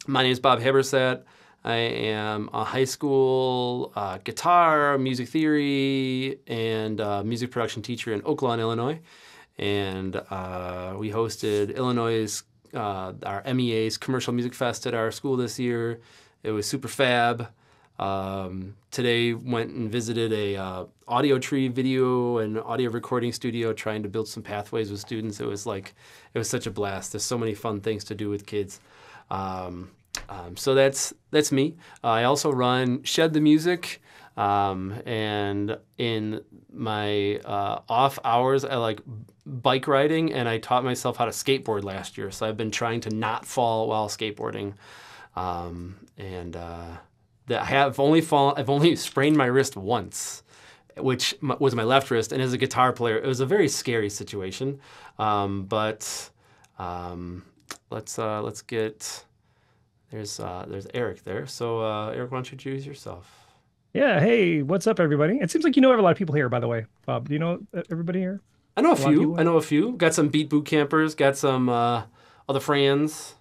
My name is Bob Habersat. I am a high school guitar, music theory, and music production teacher in Oak Lawn, Illinois. And we hosted Illinois' our MEA's Commercial Music Fest at our school this year. It was super fab. Today went and visited a audio tree video and audio recording studio, trying to build some pathways with students. It was such a blast. There's so many fun things to do with kids. So that's me. I also run Shed the Music, and in my off hours, I like bike riding, and I taught myself how to skateboard last year. So I've been trying to not fall while skateboarding, and I've only sprained my wrist once, which was my left wrist, and as a guitar player, it was a very scary situation. But let's get. There's Eric there. So Eric, why don't you introduce yourself? Yeah, hey, what's up, everybody? It seems like you know a lot of people here, by the way. Bob, do you know everybody here? I know a A lot of few. people I here? know a few. Got some Beat Boot campers. Got some other friends.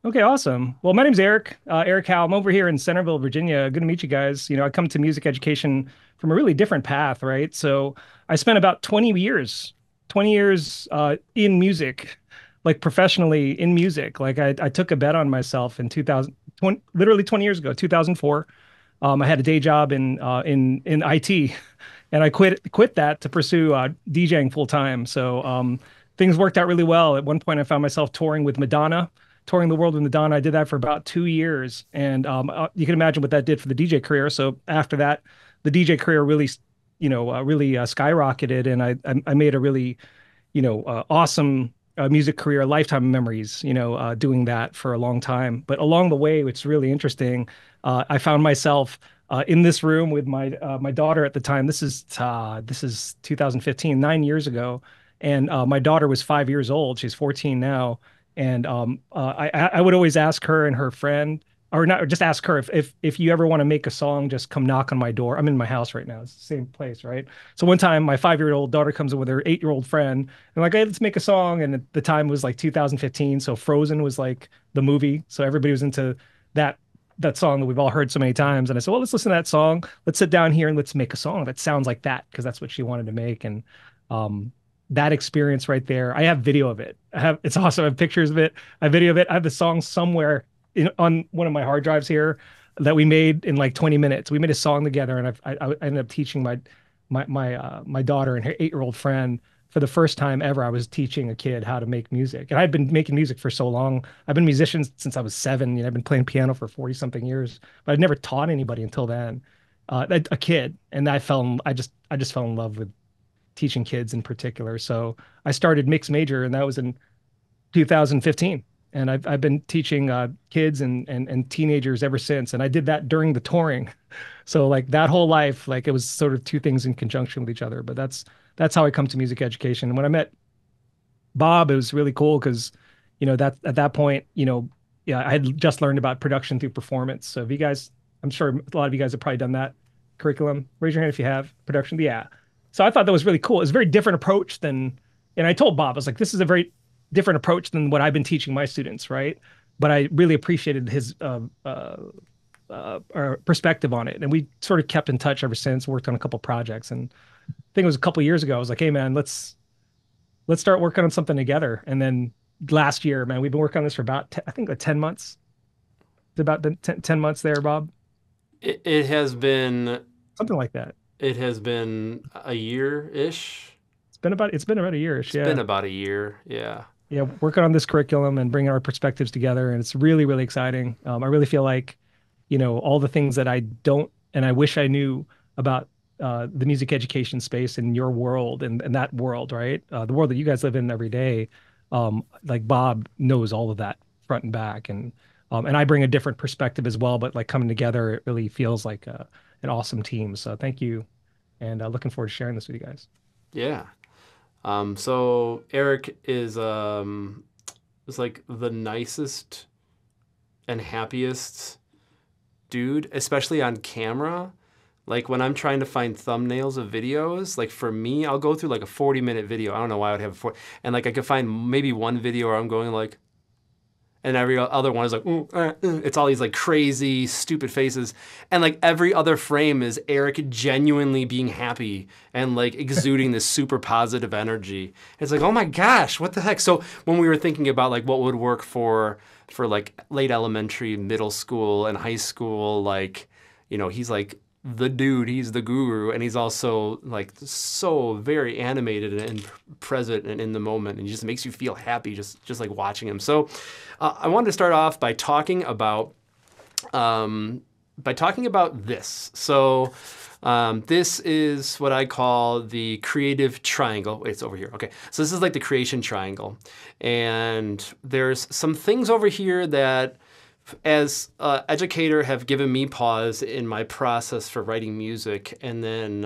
Okay, awesome. Well, my name's Eric, Eric Howe. I'm over here in Centerville, Virginia. Good to meet you guys. I come to music education from a really different path, right? So I spent about 20 years in music, like professionally in music. Like I took a bet on myself in 2020, literally 20 years ago, 2004. I had a day job in IT, and I quit that to pursue DJing full time. So things worked out really well. At one point, I found myself touring with Madonna, touring the world with Madonna. I did that for about 2 years, and you can imagine what that did for the DJ career. So after that, the DJ career really, really skyrocketed, and I made a really awesome music career, lifetime memories, doing that for a long time. But along the way, it's really interesting. I found myself in this room with my daughter at the time. This is 2015, 9 years ago, and my daughter was 5 years old. She's 14 now, and I would always ask her and her friend, or not, or just ask her if you ever want to make a song, just come knock on my door. I'm in my house right now. It's the same place, right? So one time, my 5 year old daughter comes in with her 8 year old friend, and like, hey, let's make a song. And at the time was like 2015, so Frozen was like the movie, so everybody was into that that song that we've all heard so many times. And I said, well, let's listen to that song. Let's sit down here and let's make a song that sounds like that, because that's what she wanted to make. And um, that experience right there, I have video of it. It's awesome. I have pictures of it. I have video of it. I have the song somewhere on one of my hard drives here that we made in like 20 minutes. We made a song together, and I ended up teaching my daughter and her 8 year old friend for the first time ever. I was teaching a kid how to make music, and I'd been making music for so long. I've been a musician since I was 7. I've been playing piano for 40 something years, but I'd never taught anybody until then. A kid, and I just fell in love with teaching kids in particular. So I started Mixed Major, and that was in 2015. And I've been teaching kids and teenagers ever since. And I did that during the touring. So like that whole life, like it was sort of two things in conjunction with each other. But that's how I come to music education. And when I met Bob, it was really cool because, that at that point, yeah, I had just learned about production through performance. So if you guys, I'm sure a lot of you guys have probably done that curriculum. Raise your hand if you have production. Yeah. So I thought that was really cool. It's a very different approach than, and I told Bob, I was like, this is a very different approach than what I've been teaching my students, right? But I really appreciated his perspective on it, and we sort of kept in touch ever since. Worked on a couple projects, and I think it was a couple years ago. I was like, "Hey, man, let's start working on something together." And then last year, man, we've been working on this for about I think like 10 months. It's about the 10 months there, Bob, It has been something like that. a year ish. It's been about a year. It's been Yeah, about a year. Yeah. yeah, working on this curriculum and bringing our perspectives together, and it's really really exciting. I really feel like all the things that I don't and I wish I knew about the music education space in your world and that world, right? The world that you guys live in every day. Like Bob knows all of that front and back, and I bring a different perspective as well. But like coming together, it really feels like an awesome team. So thank you, and looking forward to sharing this with you guys. Yeah. So Eric is like the nicest and happiest dude, especially on camera. Like when I'm trying to find thumbnails of videos, like for me, I'll go through like a 40-minute video. I don't know why I would have a 40, and like I could find maybe one video where I'm going like, and every other one is like, it's all these like crazy, stupid faces. And like every other frame is Eric genuinely being happy and like exuding this super positive energy. It's like, oh my gosh, what the heck? So when we were thinking about like what would work for like late elementary, middle school, and high school, like, you know, he's like the dude, he's the guru, and he's also like so very animated and present and in the moment, and he just makes you feel happy just like watching him. So I wanted to start off by talking about this. So this is what I call the creative triangle. It's over here. Okay, so this is like the creation triangle, and there's some things over here that, as educator, have given me pause in my process for writing music, and then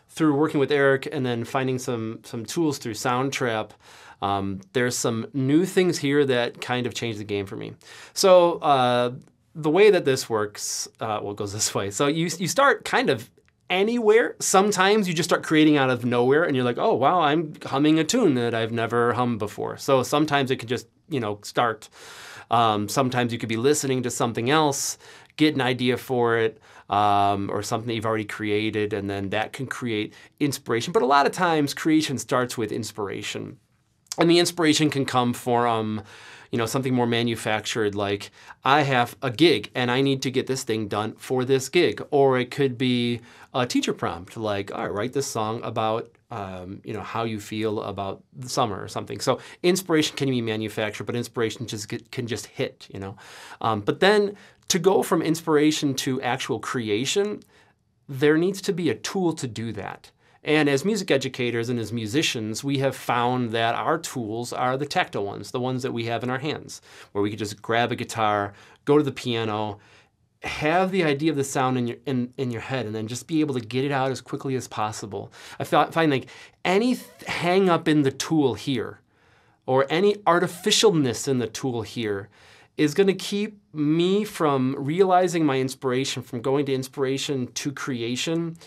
through working with Eric, and then finding some tools through Soundtrap, there's some new things here that kind of changed the game for me. So the way that this works, well, it goes this way. So you start kind of anywhere. Sometimes you just start creating out of nowhere, and you're like, oh wow, I'm humming a tune that I've never hummed before. So sometimes it could just, you know, start. Sometimes you could be listening to something else, get an idea for it, or something that you've already created, and then that can create inspiration. But a lot of times creation starts with inspiration. And the inspiration can come from, you know, something more manufactured, like I have a gig and I need to get this thing done for this gig. Or it could be a teacher prompt, like, all right, write this song about, you know, how you feel about the summer or something. So inspiration can be manufactured, but inspiration can just hit, you know. But then to go from inspiration to actual creation, there needs to be a tool to do that. And as music educators and as musicians, we have found that our tools are the tactile ones, the ones that we have in our hands, where we can just grab a guitar, go to the piano, have the idea of the sound in your head, and then just be able to get it out as quickly as possible. I find like any hang up in the tool here, or any artificialness in the tool here, is going to keep me from realizing my inspiration, from going to inspiration to creation,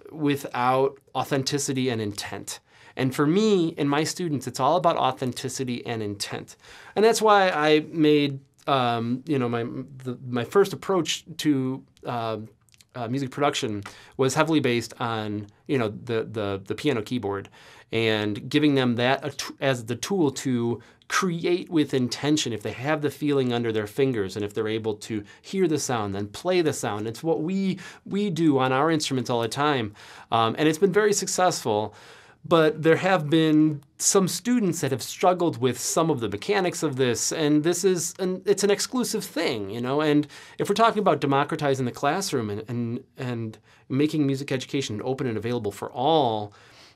without authenticity and intent. And for me and my students, it's all about authenticity and intent. And that's why I made, you know, my first approach to music production was heavily based on, you know, the piano keyboard, and giving them that as the tool to create with intention. If they have the feeling under their fingers, and if they're able to hear the sound, then play the sound. It's what we do on our instruments all the time, and it's been very successful. But there have been some students that have struggled with some of the mechanics of this, and it's an exclusive thing, you know. And if we're talking about democratizing the classroom and making music education open and available for all,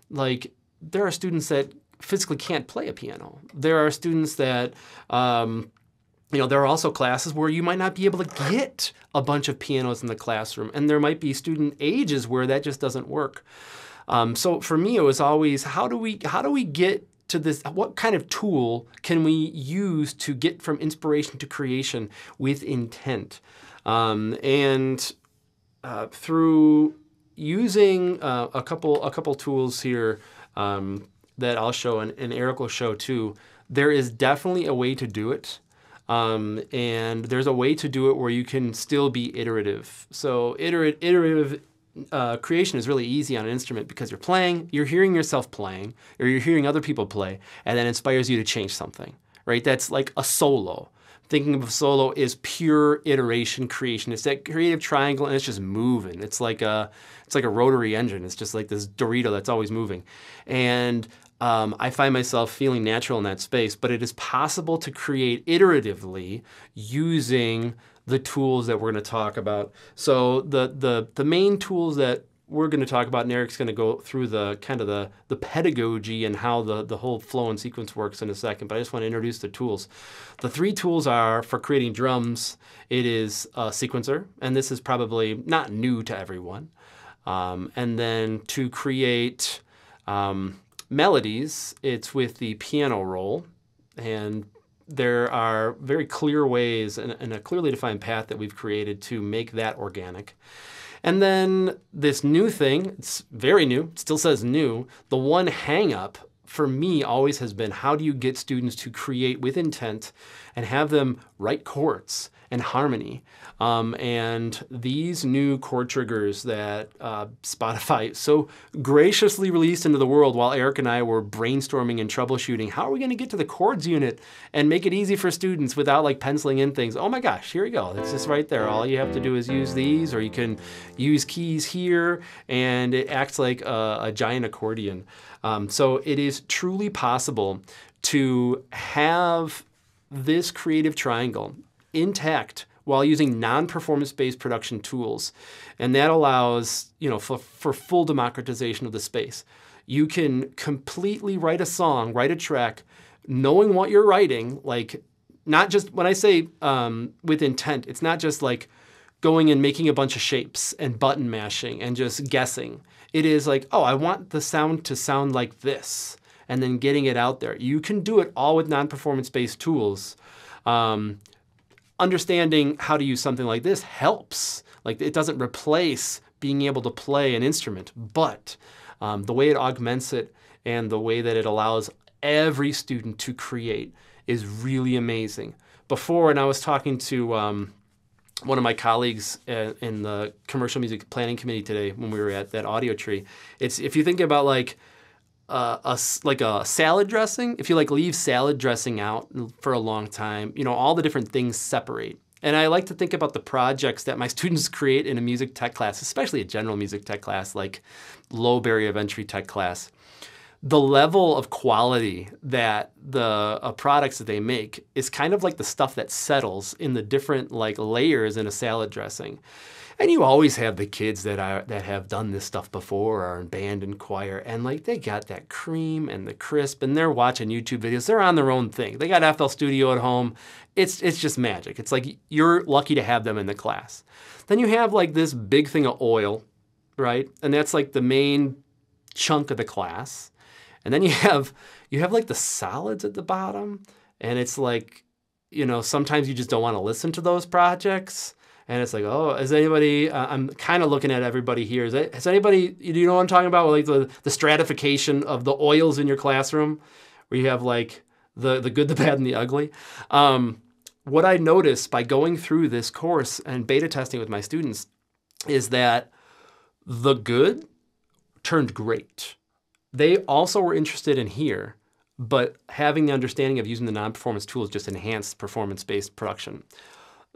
like, there are students that physically can't play a piano. There are students that, you know, there are also classes where you might not be able to get a bunch of pianos in the classroom, and there might be student ages where that just doesn't work. So for me, it was always, how do we get to this? What kind of tool can we use to get from inspiration to creation with intent? Through using a couple tools here that I'll show, and Eric will show too, there is definitely a way to do it. And there's a way to do it where you can still be iterative. So iterative creation is really easy on an instrument because you're hearing yourself playing, or you're hearing other people play, and that inspires you to change something, right? That's like a solo. Thinking of a solo is pure iteration creation. It's that creative triangle, and it's just moving. It's like a rotary engine. It's just like this Dorito that's always moving. And I find myself feeling natural in that space, but it is possible to create iteratively using the tools that we're going to talk about. So the main tools that we're going to talk about, and Eric's going to go through the kind of the pedagogy and how the whole flow and sequence works in a second, but I just want to introduce the tools. The three tools are, for creating drums, it is a sequencer, and this is probably not new to everyone. And then to create melodies, it's with the piano roll, and there are very clear ways and a clearly defined path that we've created to make that organic. And then this new thing, it's very new, it still says new, the one hang up for me always has been, how do you get students to create with intent and have them write chords and harmony? And these new chord triggers that Spotify so graciously released into the world while Eric and I were brainstorming and troubleshooting, how are we going to get to the chords unit and make it easy for students without like penciling in things? Oh my gosh, here we go. It's just right there. All you have to do is use these, or you can use keys here, and it acts like a giant accordion. So it is truly possible to have this creative triangle intact while using non-performance-based production tools. And that allows, for full democratization of the space. You can completely write a song, write a track, knowing what you're writing, like not just, when I say with intent, it's not just like going and making a bunch of shapes and button mashing and just guessing. It is like, oh, I want the sound to sound like this, and then getting it out there. You can do it all with non-performance-based tools. Understanding how to use something like this helps. Like, it doesn't replace being able to play an instrument, but the way it augments it and the way that it allows every student to create is really amazing. Before, and I was talking to one of my colleagues in the commercial music planning committee today when we were at that audio tree. It's, if you think about like a salad dressing, if you like leave salad dressing out for a long time, all the different things separate. And I like to think about the projects that my students create in a music tech class, especially a general music tech class, like low barrier of entry tech class. The level of quality that the products that they make is kind of like the stuff that settles in the different like layers in a salad dressing. And you always have the kids that have done this stuff before, are in band and choir, and like they got that cream and the crisp, and they're watching YouTube videos. They're on their own thing. They got FL Studio at home. It's just magic. It's like you're lucky to have them in the class. Then you have like this big thing of oil, right? And that's like the main chunk of the class. And then you have like the solids at the bottom, and it's like, sometimes you just don't want to listen to those projects. And it's like, oh, is anybody, I'm kind of looking at everybody here. Has anybody, do you know what I'm talking about? Like the stratification of the oils in your classroom, where you have like the good, the bad, and the ugly. What I noticed by going through this course and beta testing with my students is that the good turned great. They also were interested in here, but having the understanding of using the non-performance tools just enhanced performance-based production.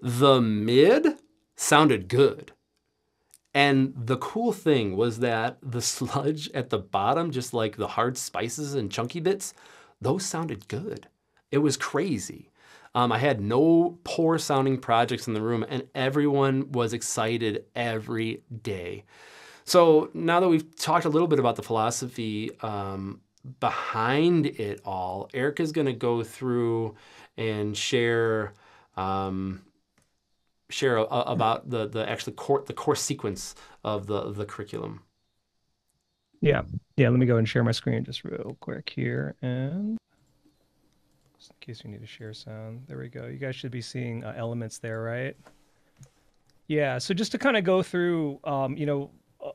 The mid sounded good. And the cool thing was that the sludge at the bottom, just like the hard spices and chunky bits, those sounded good. It was crazy. I had no poor sounding projects in the room, and everyone was excited every day. So now that we've talked a little bit about the philosophy behind it all, Eric is going to go through and share about the course sequence of the curriculum. Yeah. Let me go and share my screen just real quick here, and just in case you need to share sound. There we go. You guys should be seeing elements there, right? Yeah. So just to kind of go through,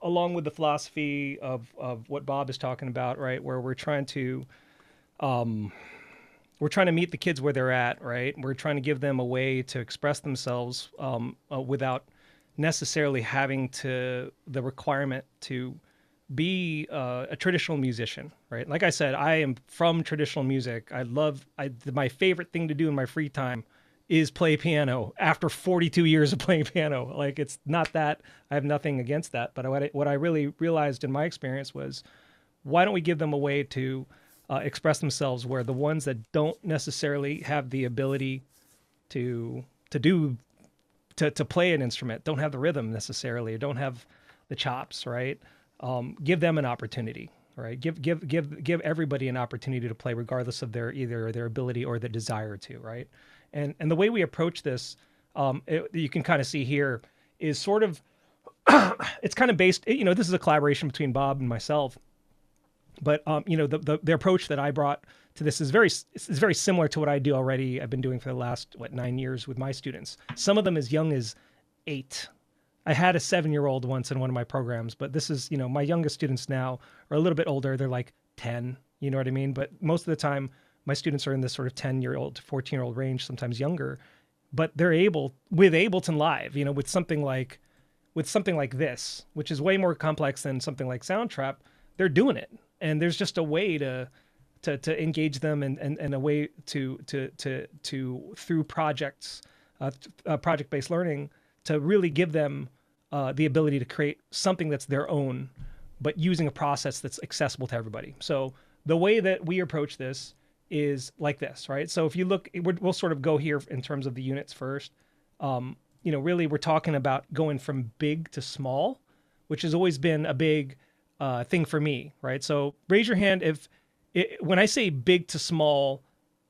along with the philosophy of what Bob is talking about, right, where we're trying to meet the kids where they're at, right? We're trying to give them a way to express themselves without necessarily having the requirement to be a traditional musician, right? Like I said, I am from traditional music. My favorite thing to do in my free time is play piano after 42 years of playing piano. Like, it's not that, I have nothing against that, but what I really realized in my experience was, why don't we give them a way to express themselves where the ones that don't necessarily have the ability to play an instrument, don't have the rhythm necessarily, or don't have the chops, right? Give them an opportunity, right? Give everybody an opportunity to play, regardless of either their ability or the desire to, right? And the way we approach this, you can kind of see here, is sort of, it's kind of based, this is a collaboration between Bob and myself, but the approach that I brought to this is very similar to what I do already. I've been doing for the last 9 years with my students. Some of them as young as 8. I had a 7-year-old once in one of my programs, but this is, my youngest students now are a little bit older. They're like 10, You know what I mean? But most of the time, my students are in this sort of 10-year-old to 14-year-old range, sometimes younger. But they're able with Ableton Live, with something like this, which is way more complex than something like Soundtrap. They're doing it, and there's just a way to engage them and a way to through projects, project based learning, to really give them the ability to create something that's their own, but using a process that's accessible to everybody. So the way that we approach this is like this, right? So if you look, we'll sort of go here in terms of the units first. Really we're talking about going from big to small, which has always been a big thing for me, right? So raise your hand if when I say big to small,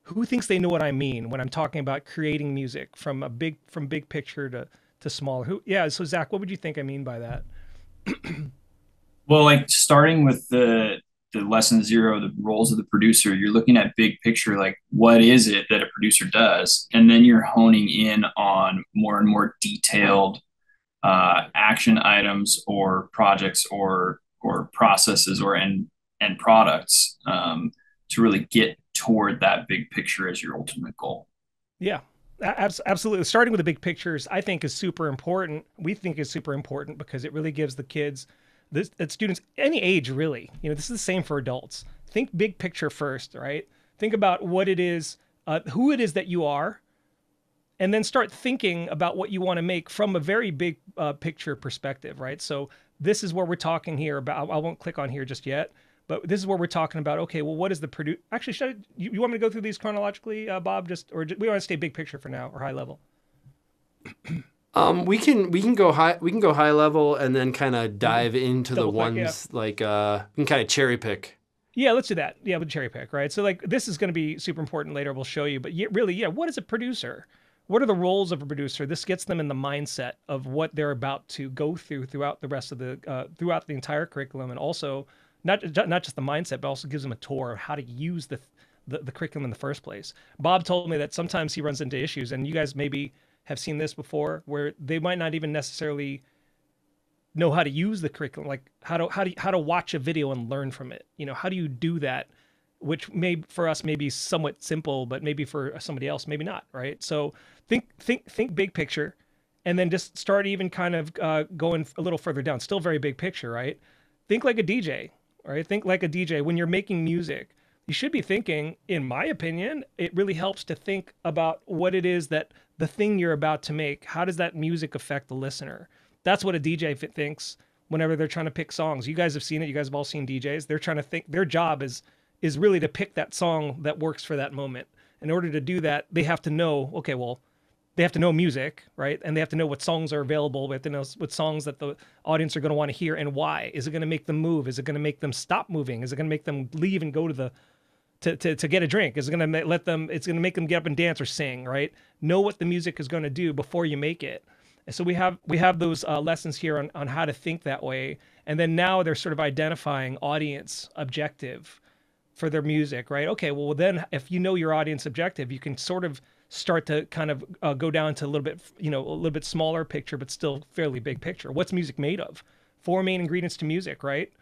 who thinks they know what I mean when I'm talking about creating music from big picture to smaller? Who? Yeah. So Zach, what would you think I mean by that? Well, like starting with the lesson zero, the roles of the producer, you're looking at big picture, like what is it that a producer does, and then you're honing in on more and more detailed action items or projects or processes or and products to really get toward that big picture as your ultimate goal. Yeah, absolutely. Starting with the big pictures, I think is super important. We think is super important because it really gives the kids, students, any age really. This is the same for adults. Think big picture first, right? Think about what it is, who it is that you are, and then start thinking about what you want to make from a very big picture perspective, right? So this is where we're talking here about. I won't click on here just yet, but this is where we're talking about. Okay, well, what is the produce? Actually, you want me to go through these chronologically, Bob? We want to stay big picture for now or high level? We can go high level and then kind of dive into the Double click, yeah. ones like we can kind of cherry pick. Yeah, let's do that. Yeah, with cherry pick, right? So like this is going to be super important later. We'll show you, but really, yeah, what is a producer? What are the roles of a producer? This gets them in the mindset of what they're about to go throughout the rest of throughout the entire curriculum, and also not just the mindset, but also gives them a tour of how to use the curriculum in the first place. Bob told me that sometimes he runs into issues, and you guys maybe have seen this before, where they might not even necessarily know how to use the curriculum, like how to watch a video and learn from it. How do you do that? Which may for us may be somewhat simple, but maybe for somebody else maybe not, right? So think big picture, and then just start even kind of going a little further down. Still very big picture, right? Think like a DJ, right? Think like a DJ when you're making music. You should be thinking, in my opinion, it really helps to think about what it is that the thing you're about to make, how does that music affect the listener? That's what a DJ thinks whenever they're trying to pick songs. You guys have seen it. You guys have all seen DJs. They're trying to think. Their job is really to pick that song that works for that moment. In order to do that, they have to know, okay, well, they have to know music, right? And they have to know what songs are available. They have to know what songs that the audience are going to want to hear and why. Is it going to make them move? Is it going to make them stop moving? Is it going to make them leave and go to get a drink? Is it going to it's going to make them get up and dance or sing, right? Know what the music is going to do before you make it. And so we have those lessons here on how to think that way. And then now they're sort of identifying audience objective for their music, right? Okay, well then if you know your audience objective, you can sort of start to kind of go down to a little bit smaller picture, but still fairly big picture. What's music made of? 4 main ingredients to music, right?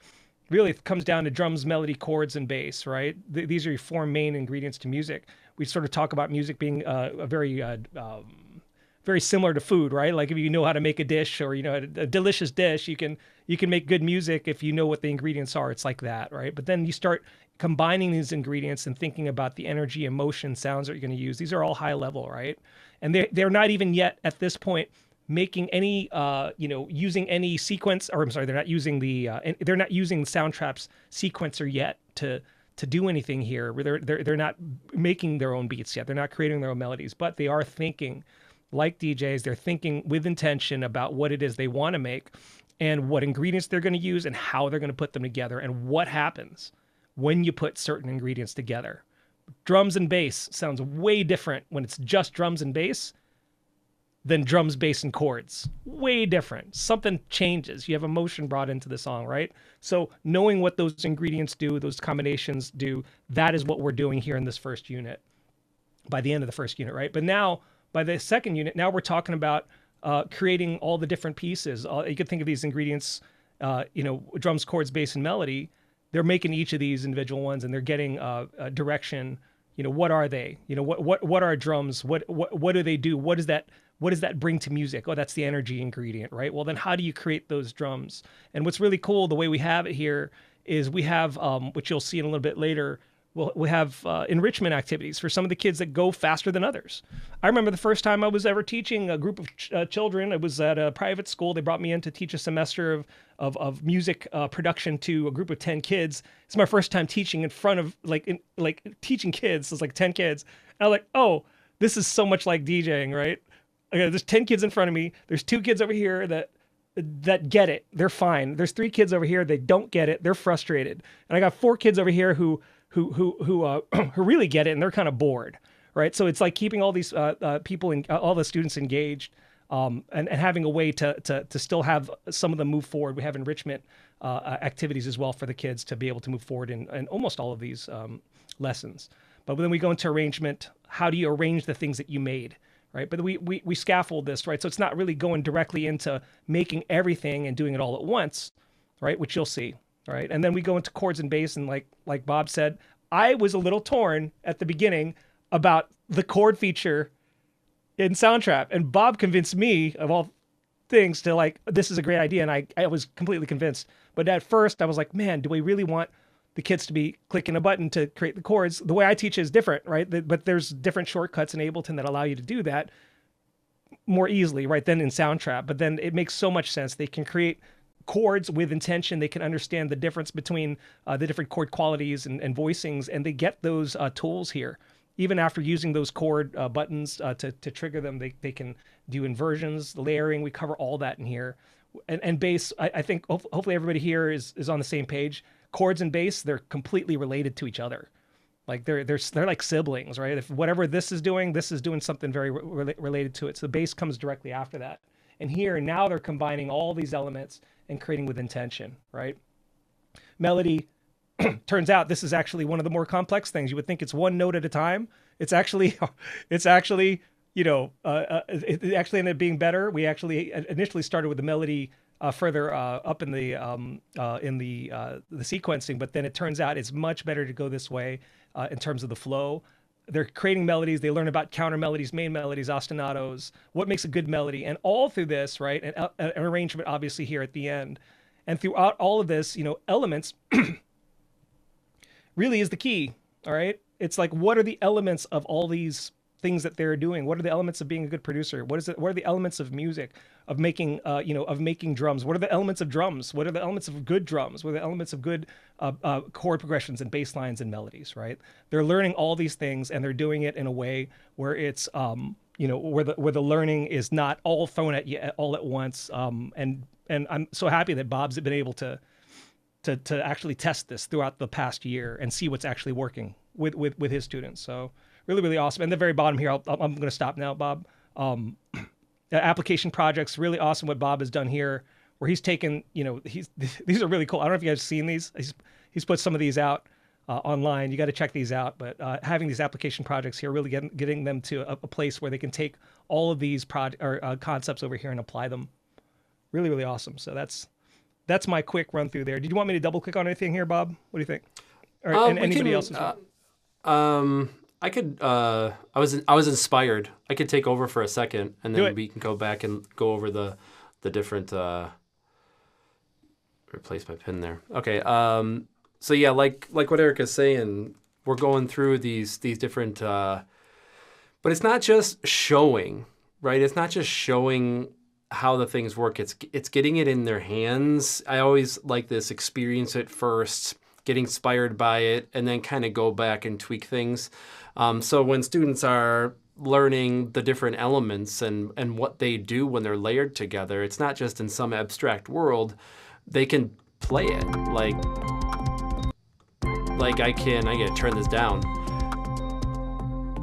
Really, it comes down to drums, melody, chords, and bass, right? These are your 4 main ingredients to music. We sort of talk about music being a very similar to food, right? Like if you know how to make a dish or a delicious dish, you can make good music if you know what the ingredients are. It's like that, right? But then you start combining these ingredients and thinking about the energy, emotion, sounds that you're going to use. These are all high level, right? And they're not even yet at this point making any using any sequence, or I'm sorry, they're not using Soundtrap's sequencer yet to do anything here. They're not making their own beats yet. They're not creating their own melodies, but they are thinking like DJs. They're thinking with intention about what it is they want to make and what ingredients they're going to use and how they're going to put them together and what happens when you put certain ingredients together. Drums and bass sounds way different when it's just drums and bass than drums, bass, and chords. Way different. Something changes. You have emotion brought into the song, right? So knowing what those ingredients do, those combinations do, that is what we're doing here in this first unit, by the end of the first unit, right? But now, by the second unit, now we're talking about creating all the different pieces. You could think of these ingredients, drums, chords, bass, and melody. they're making each of these individual ones, and they're getting direction. You know, what are they? You know, what are drums? What do they do? What does that bring to music? Oh, that's the energy ingredient, right? Well, then how do you create those drums? And what's really cool, the way we have it here, is we have, which you'll see in a little bit later, we have enrichment activities for some of the kids that go faster than others. I remember the first time I was ever teaching a group of children. It was at a private school. They brought me in to teach a semester of music production to a group of 10 kids. It's my first time teaching in front of teaching kids. It's like 10 kids. And I'm like, oh, this is so much like DJing, right? Okay, there's 10 kids in front of me. There's 2 kids over here that get it. They're fine. There's 3 kids over here. They don't get it. They're frustrated. And I got 4 kids over here who really get it, and they're kind of bored, right? So it's like keeping all these people and all the students engaged, and having a way to still have some of them move forward. We have enrichment activities as well for the kids to be able to move forward in almost all of these lessons. But then we go into arrangement. How do you arrange the things that you made, right? But we scaffold this, right? So it's not really going directly into making everything and doing it all at once, right? Which you'll see. Right. And then we go into chords and bass. And like Bob said, I was a little torn at the beginning about the chord feature in Soundtrap. And Bob convinced me, of all things, to like, this is a great idea. And I was completely convinced. But at first I was like, man, do we really want the kids to be clicking a button to create the chords? The way I teach is different, right? But there's different shortcuts in Ableton that allow you to do that more easily, right, than in Soundtrap. But then it makes so much sense. They can create chords with intention. They can understand the difference between the different chord qualities and voicings, and they get those tools here. Even after using those chord buttons to trigger them, they can do inversions, layering. We cover all that in here. And bass, I think hopefully everybody here is on the same page. Chords and bass, they're completely related to each other. Like they're like siblings, right? If whatever this is doing something very related to it. So the bass comes directly after that. And here now they're combining all these elements and creating with intention, right? Melody, turns out this is actually one of the more complex things. You would think it's one note at a time. It's actually, you know, it actually ended up being better. We actually initially started with the melody further up in the sequencing, but then it turns out it's much better to go this way in terms of the flow. They're creating melodies. They learn about counter melodies, main melodies, ostinatos, what makes a good melody. And all through this, right, an arrangement obviously here at the end. And throughout all of this, you know, elements really is the key, all right? It's like, what are the elements of all these things that they're doing? What are the elements of being a good producer? What are the elements of music, of making, of making drums? What are the elements of drums? What are the elements of good drums? What are the elements of good chord progressions and bass lines and melodies, right? They're learning all these things, and they're doing it in a way where it's, where the learning is not all thrown at you all at once. And I'm so happy that Bob's been able to actually test this throughout the past year and see what's actually working with his students. So really, really awesome. And the very bottom here, I'm going to stop now, Bob. Application projects, really awesome what Bob has done here, where he's taken, these are really cool. I don't know if you guys have seen these. He's put some of these out online. You got to check these out. But having these application projects here, really getting them to a place where they can take all of these concepts over here and apply them. Really, really awesome. So that's my quick run through there. Did you want me to double click on anything here, Bob? What do you think? Or anybody else? I could. I was inspired. I could take over for a second, and then we can go back and go over the different. Replace my pin there. Okay. So yeah, like what Eric is saying, we're going through these different. But it's not just showing, right? It's not just showing how the things work. It's getting it in their hands. I always like this: experience it first, get inspired by it, and then kind of go back and tweak things. So when students are learning the different elements and what they do when they're layered together, it's not just in some abstract world. They can play it. Like I gotta turn this down.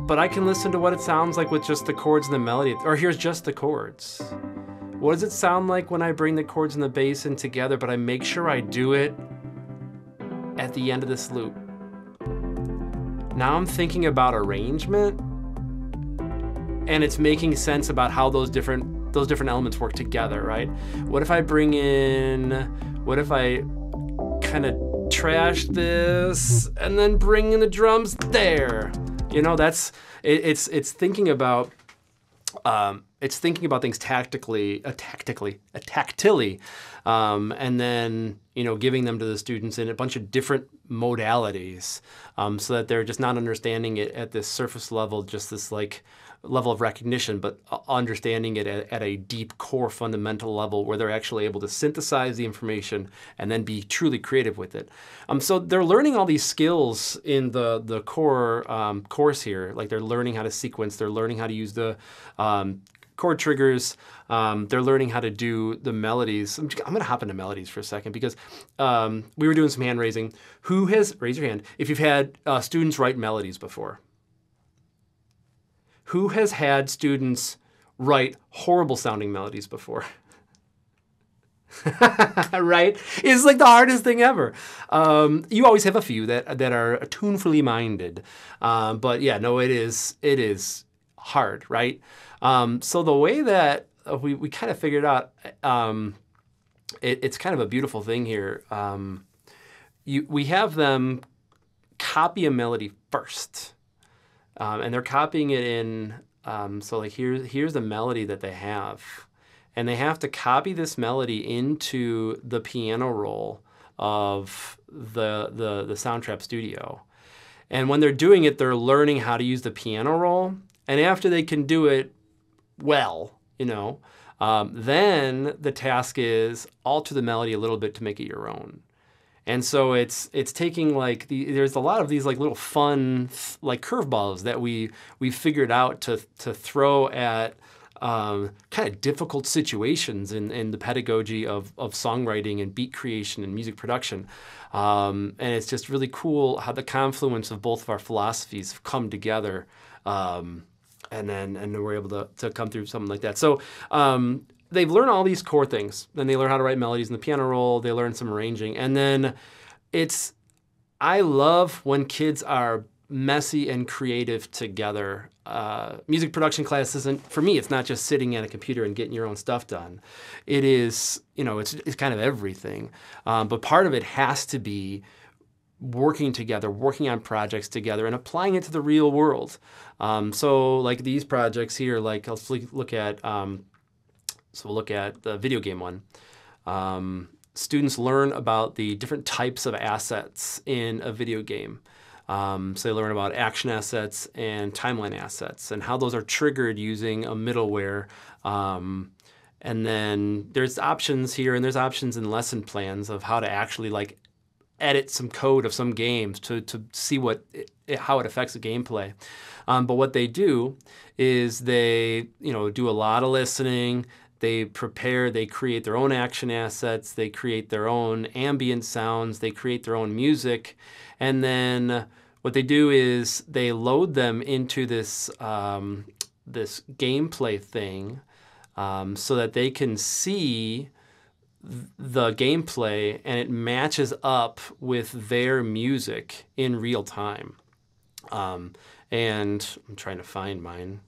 But I can listen to what it sounds like with just the chords and the melody. Or here's just the chords. What does it sound like when I bring the chords and the bass in together, but I make sure I do it at the end of this loop? Now I'm thinking about arrangement, and it's making sense about how those different elements work together, right? What if I kind of trash this, and then bring in the drums there. You know, that's it's thinking about things tactily, and then, you know, giving them to the students in a bunch of different modalities, so that they're just not understanding it at this surface level, just this like level of recognition, but understanding it at a deep core fundamental level where they're actually able to synthesize the information and then be truly creative with it. So they're learning all these skills in the core course here. Like they're learning how to sequence, they're learning how to use the chord triggers, they're learning how to do the melodies. I'm going to hop into melodies for a second because we were doing some hand raising. Who has, raise your hand, if you've had students write melodies before? Who has had students write horrible sounding melodies before? Right? It's like the hardest thing ever. You always have a few that are tunefully minded. But yeah, no, it is hard, right? So the way that we kind of figured out, it's kind of a beautiful thing here. We have them copy a melody first. And they're copying it in, so like here's the melody that they have. And they have to copy this melody into the piano roll of the Soundtrap Studio. And when they're doing it, they're learning how to use the piano roll. And after they can do it well, you know, then the task is alter the melody a little bit to make it your own. And so it's taking like there's a lot of these like little fun like curveballs that we figured out to throw at kind of difficult situations in the pedagogy of songwriting and beat creation and music production. And it's just really cool how the confluence of both of our philosophies have come together, and we're able to come through something like that. So they've learned all these core things. Then they learn how to write melodies in the piano roll. They learn some arranging. And then I love when kids are messy and creative together. Music production class isn't, for me, it's not just sitting at a computer and getting your own stuff done. It is, you know, it's kind of everything. But part of it has to be working together, working on projects together and applying it to the real world. So like these projects here, like let's look at, so we'll look at the video game one. Students learn about the different types of assets in a video game. So they learn about action assets and timeline assets and how those are triggered using a middleware. And then there's options here and there's options in lesson plans of how to actually like edit some code of some games to see how it affects the gameplay. But what they do is they, you know, do a lot of listening. They prepare, they create their own action assets, they create their own ambient sounds, they create their own music, and then what they do is they load them into this this gameplay thing, so that they can see the gameplay and it matches up with their music in real time. And I'm trying to find mine.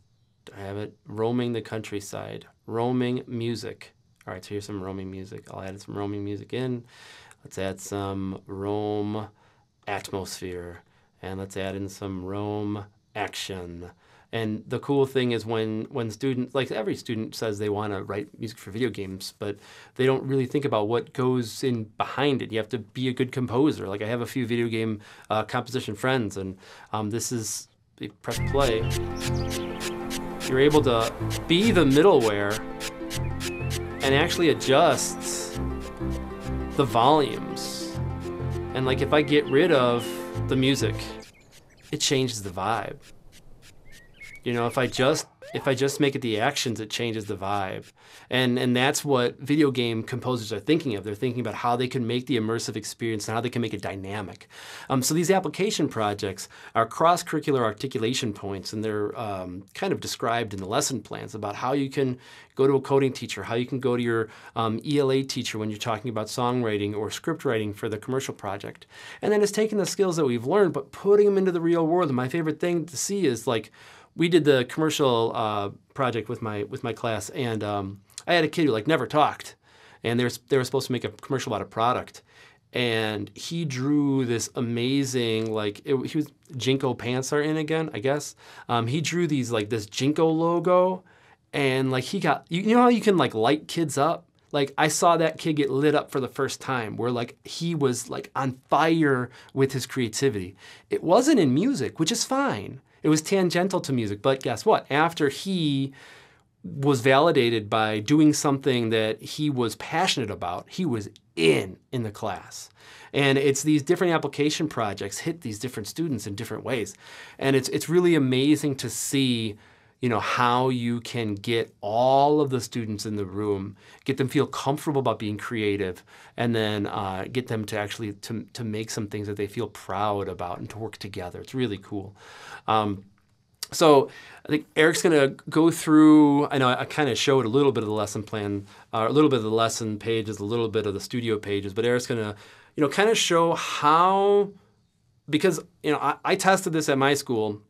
I have it, Roaming the Countryside. Roaming music. All right, so here's some roaming music. I'll add some roaming music in. Let's add some roam atmosphere. And let's add in some roam action. And the cool thing is when students, like every student says they want to write music for video games, but they don't really think about what goes in behind it. You have to be a good composer. Like I have a few video game composition friends, and this is, you press play. You're able to be the middleware and actually adjust the volumes. And like if I get rid of the music, it changes the vibe. You know, if I just make it the actions, it changes the vibe. And that's what video game composers are thinking of. They're thinking about how they can make the immersive experience and how they can make it dynamic. So these application projects are cross-curricular articulation points, and they're kind of described in the lesson plans about how you can go to a coding teacher, how you can go to your ELA teacher when you're talking about songwriting or script writing for the commercial project. And then it's taking the skills that we've learned, but putting them into the real world. And my favorite thing to see is like, we did the commercial project with my class, and I had a kid who like never talked, and they were supposed to make a commercial about a product, and he drew this amazing, like, he was Jinko pants are in again, I guess. He drew these, like, this Jinko logo, and like he got, you know how you can like light kids up? Like, I saw that kid get lit up for the first time, where like he was like on fire with his creativity. It wasn't in music, which is fine. It was tangential to music, but guess what? After he was validated by doing something that he was passionate about, he was in the class. And it's these different application projects hit these different students in different ways. And it's really amazing to see, you know, how you can get all of the students in the room, get them feel comfortable about being creative, and then get them to actually to make some things that they feel proud about and to work together. It's really cool. So I think Eric's going to go through, I know I kind of showed a little bit of the lesson plan, a little bit of the lesson pages, a little bit of the studio pages, but Eric's going to, you know, kind of show how, because, you know, I tested this at my school.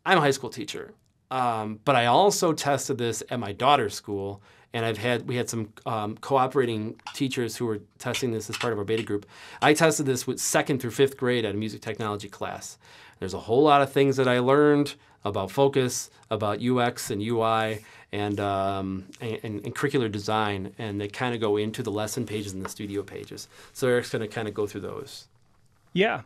I'm a high school teacher, but I also tested this at my daughter's school, and we had some cooperating teachers who were testing this as part of our beta group. I tested this with 2nd through 5th grade at a music technology class. There's a whole lot of things that I learned about focus, about UX and UI, and curricular design, and they kind of go into the lesson pages and the studio pages. So Eric's going to kind of go through those. Yeah.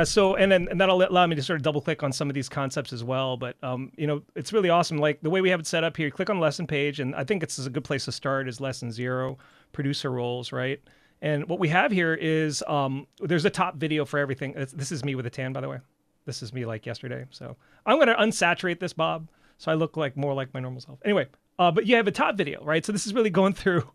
So, and that'll allow me to sort of double click on some of these concepts as well. But, you know, it's really awesome. Like the way we have it set up here, you click on the lesson page, and I think it's a good place to start is lesson 0, producer roles, right? And what we have here is there's a top video for everything. This is me with a tan, by the way. This is me like yesterday. So I'm going to unsaturate this, Bob, so I look like more like my normal self. Anyway, but you have a top video, right? So this is really going through,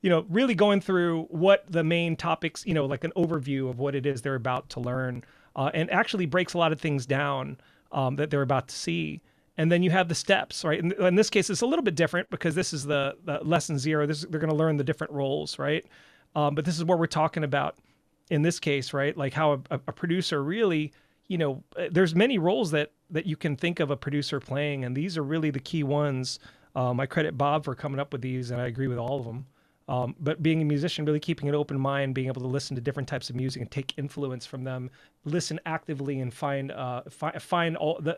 you know, really going through what the main topics, you know, like an overview of what it is they're about to learn, and actually breaks a lot of things down that they're about to see. And then you have the steps, right? And in this case, it's a little bit different because this is the lesson 0. They're going to learn the different roles, right? But this is what we're talking about in this case, right? Like how a producer really, you know, there's many roles that you can think of a producer playing, and these are really the key ones. I credit Bob for coming up with these, and I agree with all of them. But being a musician, really keeping an open mind, being able to listen to different types of music and take influence from them, listen actively and find the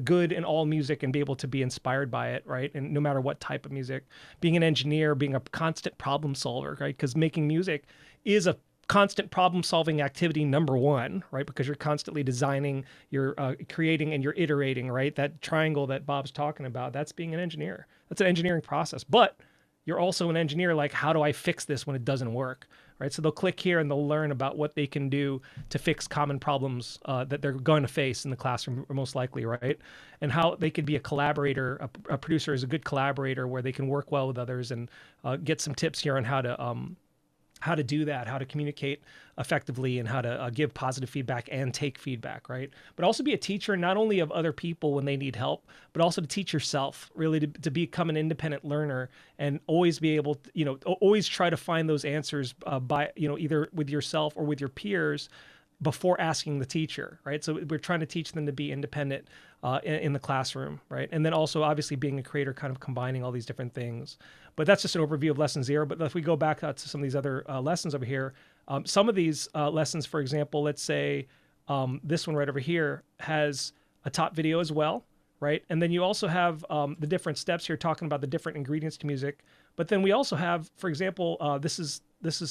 good in all music and be able to be inspired by it, right? And no matter what type of music, being an engineer, being a constant problem solver, right? Because making music is a constant problem-solving activity number 1, right? Because you're constantly designing, you're creating, and you're iterating, right? That triangle that Bob's talking about, that's being an engineer. That's an engineering process. But you're also an engineer, like, how do I fix this when it doesn't work, right? So they'll click here and they'll learn about what they can do to fix common problems that they're going to face in the classroom, most likely, right? And how they could be a collaborator. A producer is a good collaborator where they can work well with others, and get some tips here on how to do that, how to communicate effectively, and how to give positive feedback and take feedback, right? But also be a teacher, not only of other people when they need help, but also to teach yourself, really to become an independent learner, and always be able to, you know, always try to find those answers by, you know, either with yourself or with your peers before asking the teacher, right? So we're trying to teach them to be independent in the classroom, right? And then also obviously being a creator, kind of combining all these different things. But that's just an overview of lesson 0. But if we go back to some of these other lessons over here, some of these lessons, for example, let's say this one right over here has a top video as well, right? And then you also have the different steps here talking about the different ingredients to music. But then we also have, for example, this is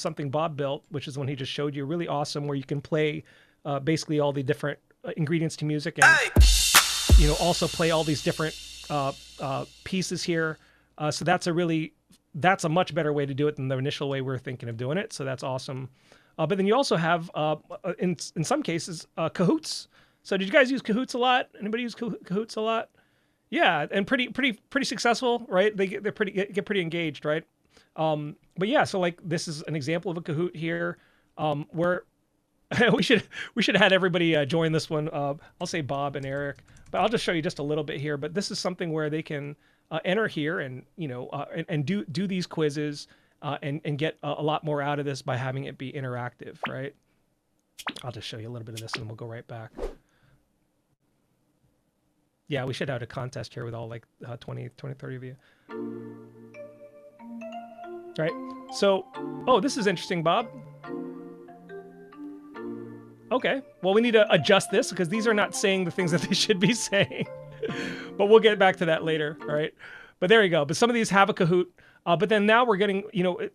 something Bob built, which is the one he just showed you, really awesome, where you can play basically all the different ingredients to music, and you know, also play all these different pieces here. So that's a much better way to do it than the initial way we're thinking of doing it. So that's awesome. But then you also have, in some cases, Kahoots. So did you guys use Kahoots a lot? Anybody use Kahoots a lot? Yeah, and pretty successful, right? They get pretty engaged, right? But yeah, so like this is an example of a Kahoot here, where we should have had everybody join this one. I'll say Bob and Eric, but I'll just show you just a little bit here. But this is something where they can enter here and, you know, and do these quizzes and get a lot more out of this by having it be interactive, right? I'll just show you a little bit of this and we'll go right back. Yeah, we should have a contest here with all like 20, 30 of you. Right. So, oh, this is interesting, Bob. Okay. Well, we need to adjust this because these are not saying the things that they should be saying. But we'll get back to that later. All right. But there you go. But some of these have a Kahoot. But then now we're getting,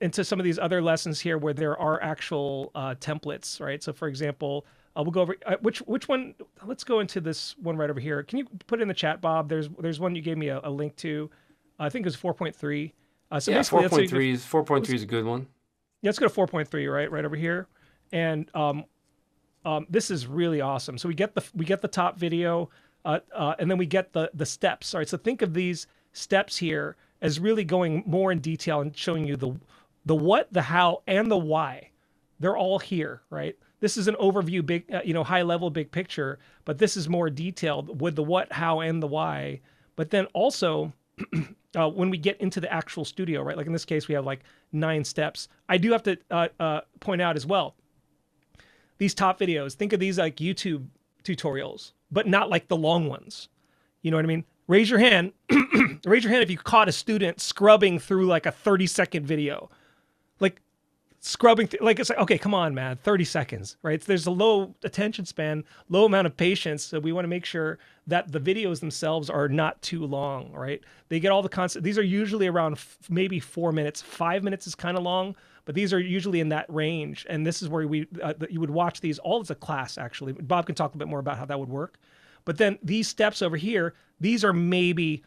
into some of these other lessons here where there are actual templates, right? So for example, we'll go over which one. Let's go into this one right over here. Can you put it in the chat, Bob? There's one you gave me a link to. I think it was 4.3. So yeah, basically 4.3 is a good one. Yeah, let's go to 4.3, right over here. And this is really awesome. So we get the top video, and then we get the steps. All right. So think of these steps here as really going more in detail and showing you the what, the how, and the why. They're all here, right? This is an overview, big, high level, big picture, but this is more detailed with the what, how, and the why. But then also, when we get into the actual studio, right? Like in this case, we have like 9 steps. I do have to point out as well, these top videos, think of these like YouTube tutorials, but not like the long ones. You know what I mean? Raise your hand. Raise your hand if you caught a student scrubbing through like a 30-second video. Like scrubbing, like it's like, okay, come on, man, 30 seconds, right? So there's a low attention span, low amount of patience. So we want to make sure that the videos themselves are not too long, right? They get all the concept. These are usually around maybe 4 minutes. 5 minutes is kind of long, but these are usually in that range. And this is where you would watch these all as a class, actually. Bob can talk a bit more about how that would work. But then these steps over here, these are maybe,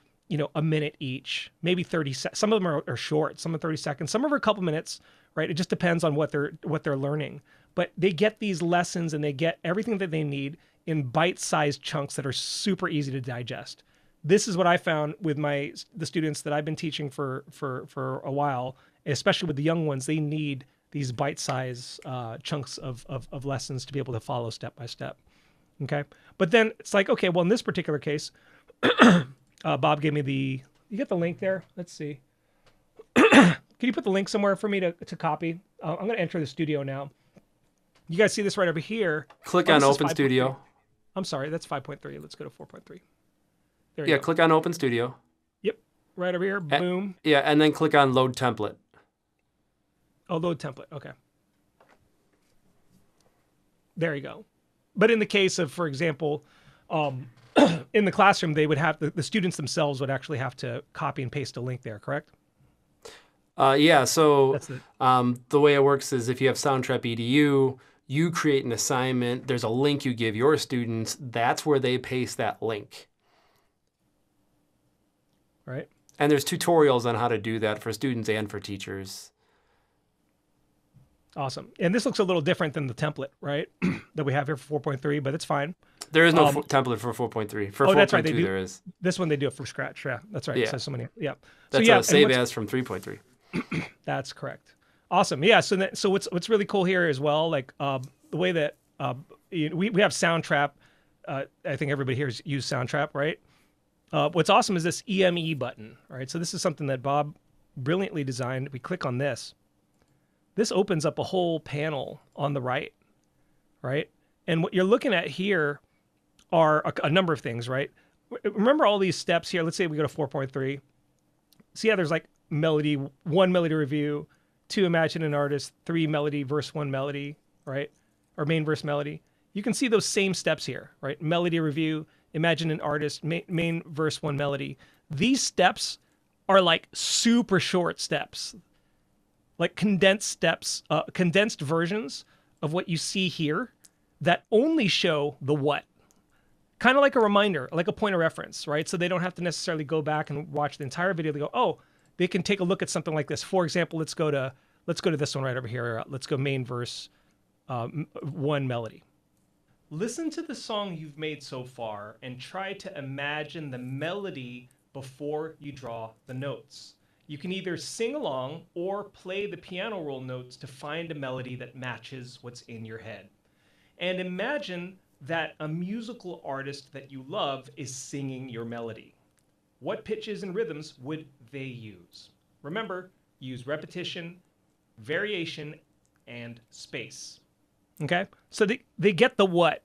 a minute each, maybe 30 seconds. Some of them are short, some are 30 seconds, some are a couple minutes, right? It just depends on what they're learning. But they get these lessons and they get everything that they need in bite-sized chunks that are super easy to digest. This is what I found with the students that I've been teaching for a while, especially with the young ones. They need these bite-sized chunks of lessons to be able to follow step by step. Okay. But then it's like, okay, well, in this particular case, Bob gave me you get the link there? Let's see. Can you put the link somewhere for me to copy? I'm going to enter the studio now. You guys see this right over here. Click on Open Studio. I'm sorry, that's 5.3. Let's go to 4.3. There you Yeah, go. click on Open Studio. Yep. Right over here. Boom. Yeah, and then click on Load Template. Oh, load template. Okay. There you go. But in the case of, for example, in the classroom, they would have the students themselves would actually have to copy and paste a link there, correct? Yeah, so the way it works is if you have Soundtrap EDU, you create an assignment, there's a link you give your students, that's where they paste that link. Right. And there's tutorials on how to do that for students and for teachers. Awesome. And this looks a little different than the template, right? that we have here for 4.3, but it's fine. There is no template for 4.3. For 4.2 that's right. there is. This one they do it from scratch. Yeah, that's right. Yeah. It says so many. Yeah. That's so, yeah, a save as from 3.3. That's correct. Awesome. Yeah. So what's really cool here as well, like the way that we have Soundtrap. I think everybody here has used Soundtrap, right? What's awesome is this EME button, right? So this is something that Bob brilliantly designed. We click on this. This opens up a whole panel on the right? And what you're looking at here are a number of things, right? Remember all these steps here. Let's say we go to 4.3. See how there's like melody, 1 melody review, 2 imagine an artist, 3 melody, verse 1 melody, right? Or main verse melody. You can see those same steps here, right? Melody review, imagine an artist, main verse 1 melody. These steps are like super short steps, like condensed steps, condensed versions of what you see here that only show the what. Kind of like a reminder, like a point of reference, right? So they don't have to necessarily go back and watch the entire video. They go, oh, they can take a look at something like this. For example, let's go to this one right over here. Let's go main verse 1 melody. Listen to the song you've made so far and try to imagine the melody before you draw the notes. You can either sing along or play the piano roll notes to find a melody that matches what's in your head. And imagine that a musical artist that you love is singing your melody. What pitches and rhythms would they use? Remember, use repetition, variation, and space. Okay? So they get the what.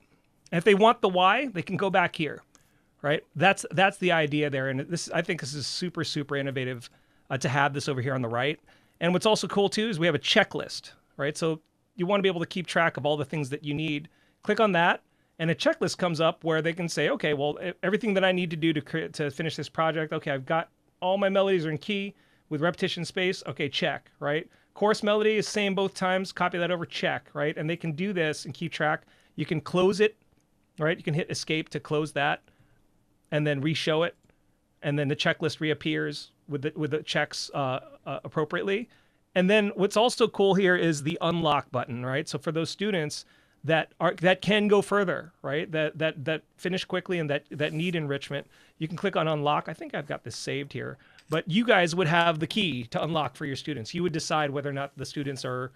And if they want the why, they can go back here, right? That's the idea there. And I think this is super, super innovative to have this over here on the right. And what's also cool too is we have a checklist, right? So you want to be able to keep track of all the things that you need click on that, and a checklist comes up where they can say, okay, well, everything that I need to do to finish this project, okay, I've got all my melodies are in key with repetition space. Okay, check, right? Chorus melody is same both times. Copy that over, check, right? And they can do this and keep track. You can close it, right? You can hit escape to close that and then re-show it. And then the checklist reappears with the checks appropriately. And then what's also cool here is the unlock button, right? So for those students that can go further, right? That finish quickly and that need enrichment, you can click on unlock. I think I've got this saved here, but you guys would have the key to unlock for your students. You would decide whether or not the students are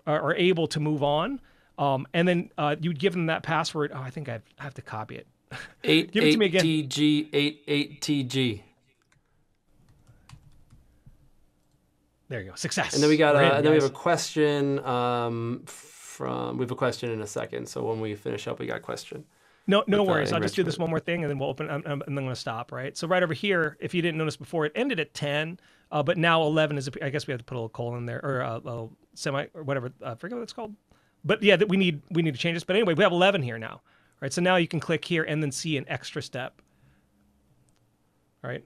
able to move on, and then you'd give them that password. Oh, I think I have to copy it. Give it to me again. 88TG. There you go. Success. And then we got and then we have a question we have a question in a second. So when we finish up, we got a question. No worries. I'll just do this one more thing, and then we'll open. And then I'm going to stop. Right. So right over here, if you didn't notice before, it ended at 10, but now 11 is. I guess we have to put a little colon in there, or a little semi, or whatever. I forget what it's called. But yeah, we need to change this. But anyway, we have 11 here now. Right. So now you can click here and then see an extra step. Right.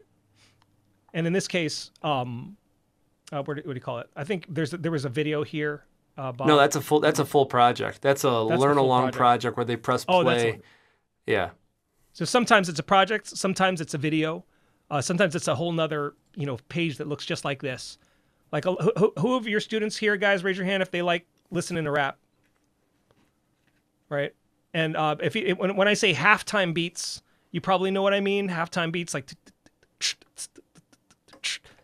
And in this case, what do you call it? I think there was a video here. Bob. No, that's a full project. That's a learn along project where they press play. That's yeah. So sometimes it's a project, sometimes it's a video, sometimes it's a whole nother page that looks just like this. Like who of your students here, guys, raise your hand if they like listening to rap. Right, and when I say halftime beats, you probably know what I mean. Halftime beats like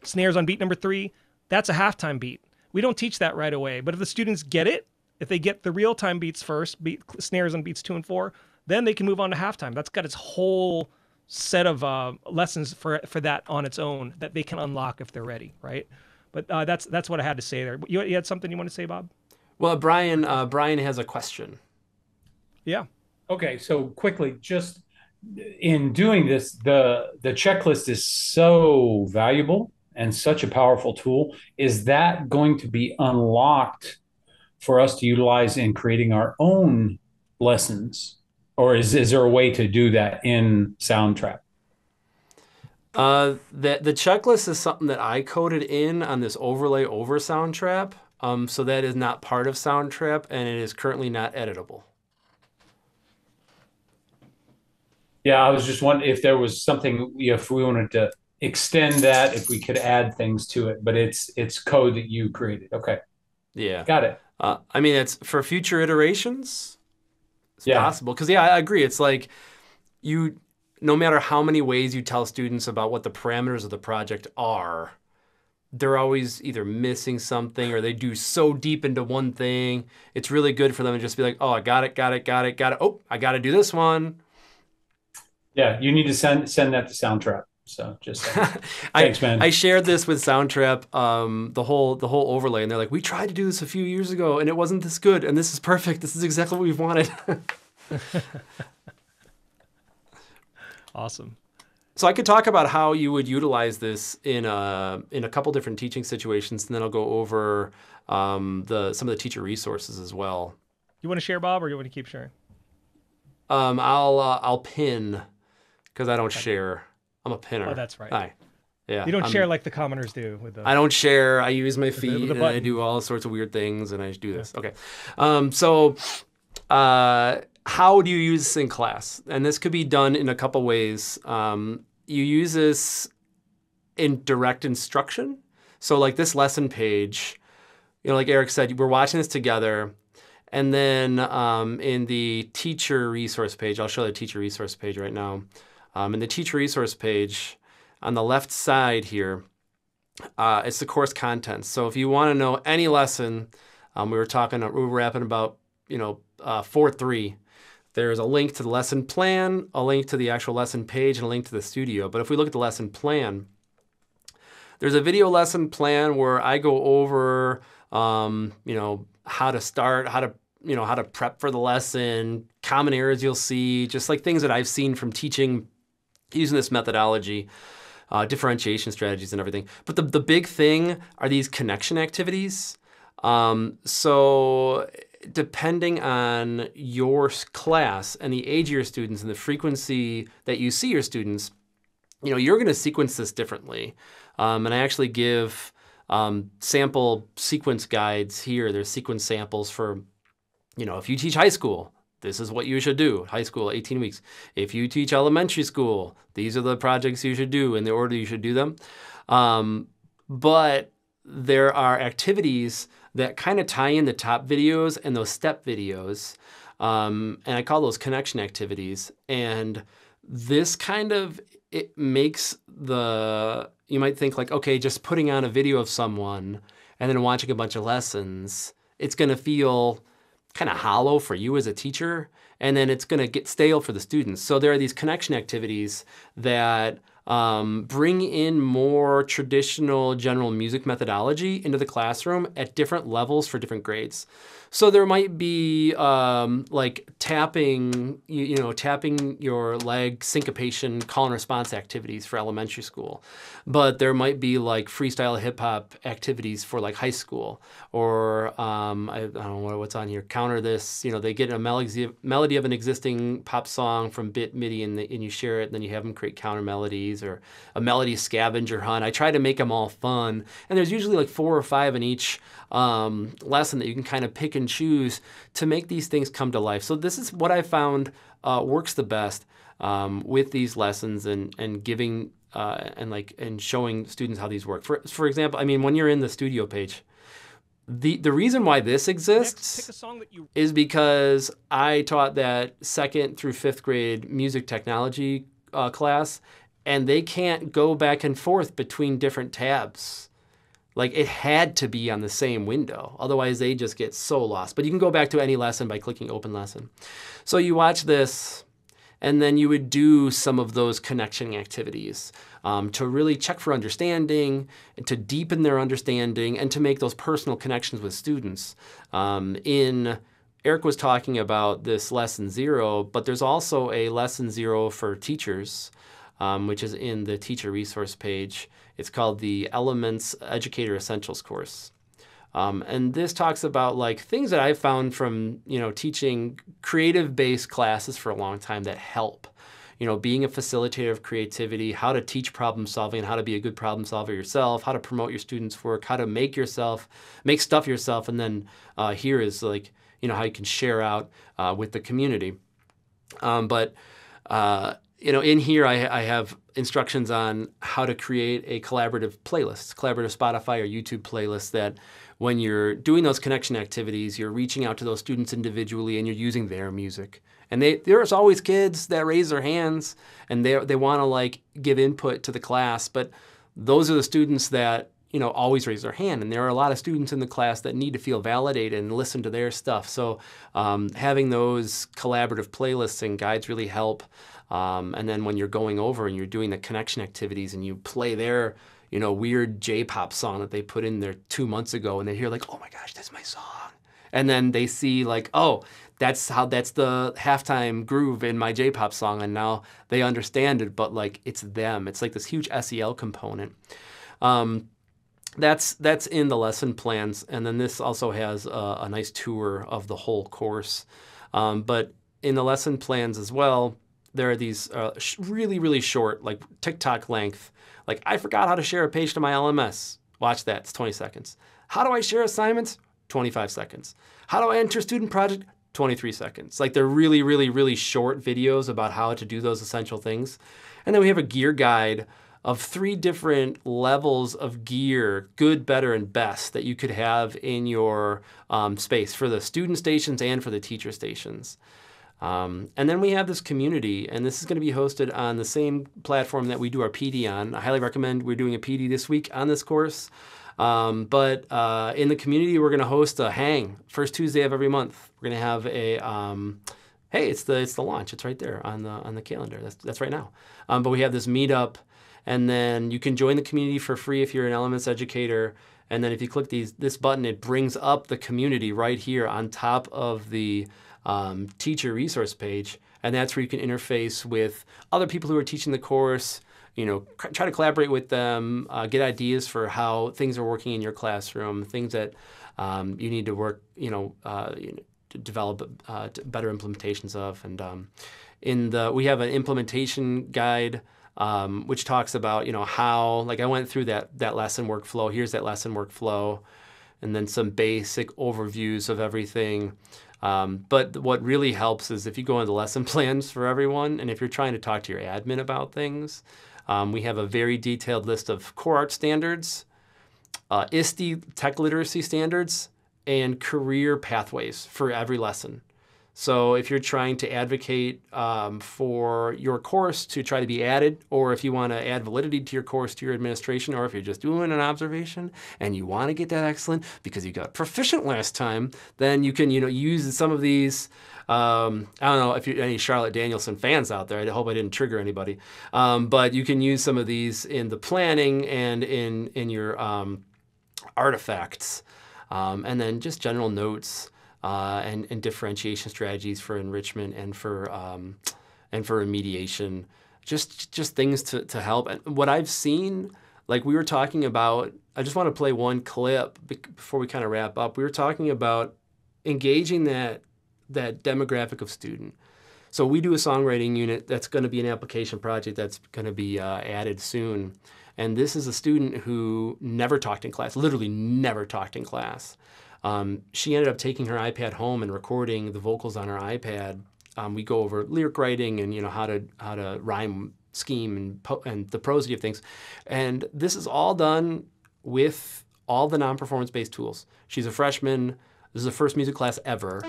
snares on beat number 3. That's a halftime beat. We don't teach that right away, but if the students get it, if they get the real-time beats first, snares on beats 2 and 4, then they can move on to halftime. That's got its whole set of lessons for that on its own that they can unlock if they're ready, right? But that's what I had to say there. You had something you want to say, Bob? Well, Brian has a question. Yeah. Okay, so quickly, just in doing this, the checklist is so valuable and such a powerful tool. Is that going to be unlocked for us to utilize in creating our own lessons? Or is there a way to do that in Soundtrap? The checklist is something that I coded in on this overlay over Soundtrap. So that is not part of Soundtrap, and it is currently not editable. Yeah, I was just wondering if there was something, if we wanted to extend that, if we could add things to it, but it's code that you created. Okay. Yeah. Got it. I mean, it's for future iterations. It's possible. Because, I agree. It's like no matter how many ways you tell students about what the parameters of the project are, they're always either missing something or they do so deep into one thing. It's really good for them to just be like, oh, I got it. Oh, I got to do this one. Yeah, you need to send that to Soundtrap. So just thanks, man. I shared this with Soundtrap, the whole overlay, and they're like, "We tried to do this a few years ago, and it wasn't this good, and this is perfect. This is exactly what we've wanted." Awesome. So I could talk about how you would utilize this in a couple different teaching situations, and then I'll go over some of the teacher resources as well. You want to share, Bob, or you want to keep sharing? I'll pin because I don't share. I'm a pinner. Oh, that's right. Hi. Yeah. You don't share like the commoners do with the. I don't share. I use my feet and I do all sorts of weird things and I do this. Okay. So how do you use this in class? And this could be done in a couple ways. You use this in direct instruction. So like this lesson page, like Eric said, we're watching this together. And then in the teacher resource page, I'll show the teacher resource page right now. In the teacher resource page, on the left side here, it's the course contents. So if you want to know any lesson, we were rapping about, 4.3. There's a link to the lesson plan, a link to the actual lesson page, and a link to the studio. But if we look at the lesson plan, there's a video lesson plan where I go over, how to start, how to prep for the lesson, common errors you'll see, just like things that I've seen from teaching using this methodology, differentiation strategies and everything. But the big thing are these connection activities. So depending on your class and the age of your students and the frequency that you see your students, you're going to sequence this differently. And I actually give sample sequence guides here. There's sequence samples for, if you teach high school, this is what you should do. High school, 18 weeks. If you teach elementary school, these are the projects you should do in the order you should do them. But there are activities that kind of tie in the top videos and those step videos. And I call those connection activities. And this it makes you might think like, okay, just putting on a video of someone and then watching a bunch of lessons, it's going to feel kind of hollow for you as a teacher, and then it's going to get stale for the students. So there are these connection activities that bring in more traditional general music methodology into the classroom at different levels for different grades. So there might be like tapping, tapping your leg, syncopation, call and response activities for elementary school. But there might be like freestyle hip hop activities for like high school, or I don't know what's on here. Counter this, they get a melody of an existing pop song from bit MIDI and you share it, and then you have them create counter melodies, or a melody scavenger hunt. I try to make them all fun, and there's usually like 4 or 5 in each lesson that you can kind of pick and choose to make these things come to life. So this is what I found works the best with these lessons and giving and showing students how these work. For example, when you're in the studio page, the reason why this exists is because I taught that 2nd through 5th grade music technology class, and they can't go back and forth between different tabs. Like, it had to be on the same window. Otherwise, they just get so lost. But you can go back to any lesson by clicking Open Lesson. So you watch this, and then you would do some of those connection activities to really check for understanding, and to deepen their understanding, and to make those personal connections with students. Eric was talking about this Lesson 0, but there's also a Lesson 0 for teachers, which is in the teacher resource page. It's called the Elements Educator Essentials course. And this talks about like things that I've found from, teaching creative-based classes for a long time that help. Being a facilitator of creativity, how to teach problem solving, and how to be a good problem solver yourself, how to promote your students' work, how to make stuff yourself, and then here is like, how you can share out with the community. In here I have instructions on how to create a collaborative Spotify or YouTube playlist, that when you're doing those connection activities, you're reaching out to those students individually and you're using their music. And there's always kids that raise their hands and they want to like give input to the class, but those are the students that always raise their hand. And there are a lot of students in the class that need to feel validated and listen to their stuff. So having those collaborative playlists and guides really help. And then when you're going over and you're doing the connection activities and you play their, weird J-pop song that they put in there 2 months ago, and they hear like, oh my gosh, that's my song. And then they see like, oh, that's the halftime groove in my J-pop song. And now they understand it, but like it's them. It's like this huge SEL component. That's in the lesson plans. And then this also has a nice tour of the whole course. But in the lesson plans as well, there are these really, really short, like TikTok length. Like, I forgot how to share a page to my LMS. Watch that, it's 20 seconds. How do I share assignments? 25 seconds. How do I enter student project? 23 seconds. Like, they're really, really, really short videos about how to do those essential things. And then we have a gear guide of 3 different levels of gear, good, better, and best, that you could have in your space for the student stations and for the teacher stations. And then we have this community, and this is going to be hosted on the same platform that we do our PD on. I highly recommend. We're doing a PD this week on this course. But in the community, we're going to host a hang first Tuesday of every month. We're going to have a hey, it's the launch. It's right there on the calendar. That's right now. But we have this meetup, and then you can join the community for free if you're an Elements educator. And then if you click this button, it brings up the community right here on top of the teacher resource page, and that's where you can interface with other people who are teaching the course, try to collaborate with them, get ideas for how things are working in your classroom, things that you need to work, develop better implementations of. And we have an implementation guide which talks about how, like, I went through that lesson workflow. Here's that lesson workflow, and then some basic overviews of everything. But what really helps is if you go into lesson plans for everyone, and if you're trying to talk to your admin about things, we have a very detailed list of core art standards, ISTE tech literacy standards, and career pathways for every lesson. So if you're trying to advocate for your course to try to be added, or if you want to add validity to your course, to your administration, or if you're just doing an observation and you want to get that excellent because you got proficient last time, then you can use some of these. I don't know if any Charlotte Danielson fans out there. I hope I didn't trigger anybody. But you can use some of these in the planning and in your artifacts, and then just general notes. And differentiation strategies for enrichment and for remediation, just things to help. And what I've seen, like we were talking about, I just want to play one clip before we kind of wrap up. We were talking about engaging that demographic of student. So we do a songwriting unit that's going to be an application project that's going to be added soon. And this is a student who never talked in class, literally never talked in class. She ended up taking her iPad home and recording the vocals on her iPad. We go over lyric writing and how to rhyme scheme and the prosody of things. And this is all done with all the non-performance based tools. She's a freshman. This is the first music class ever.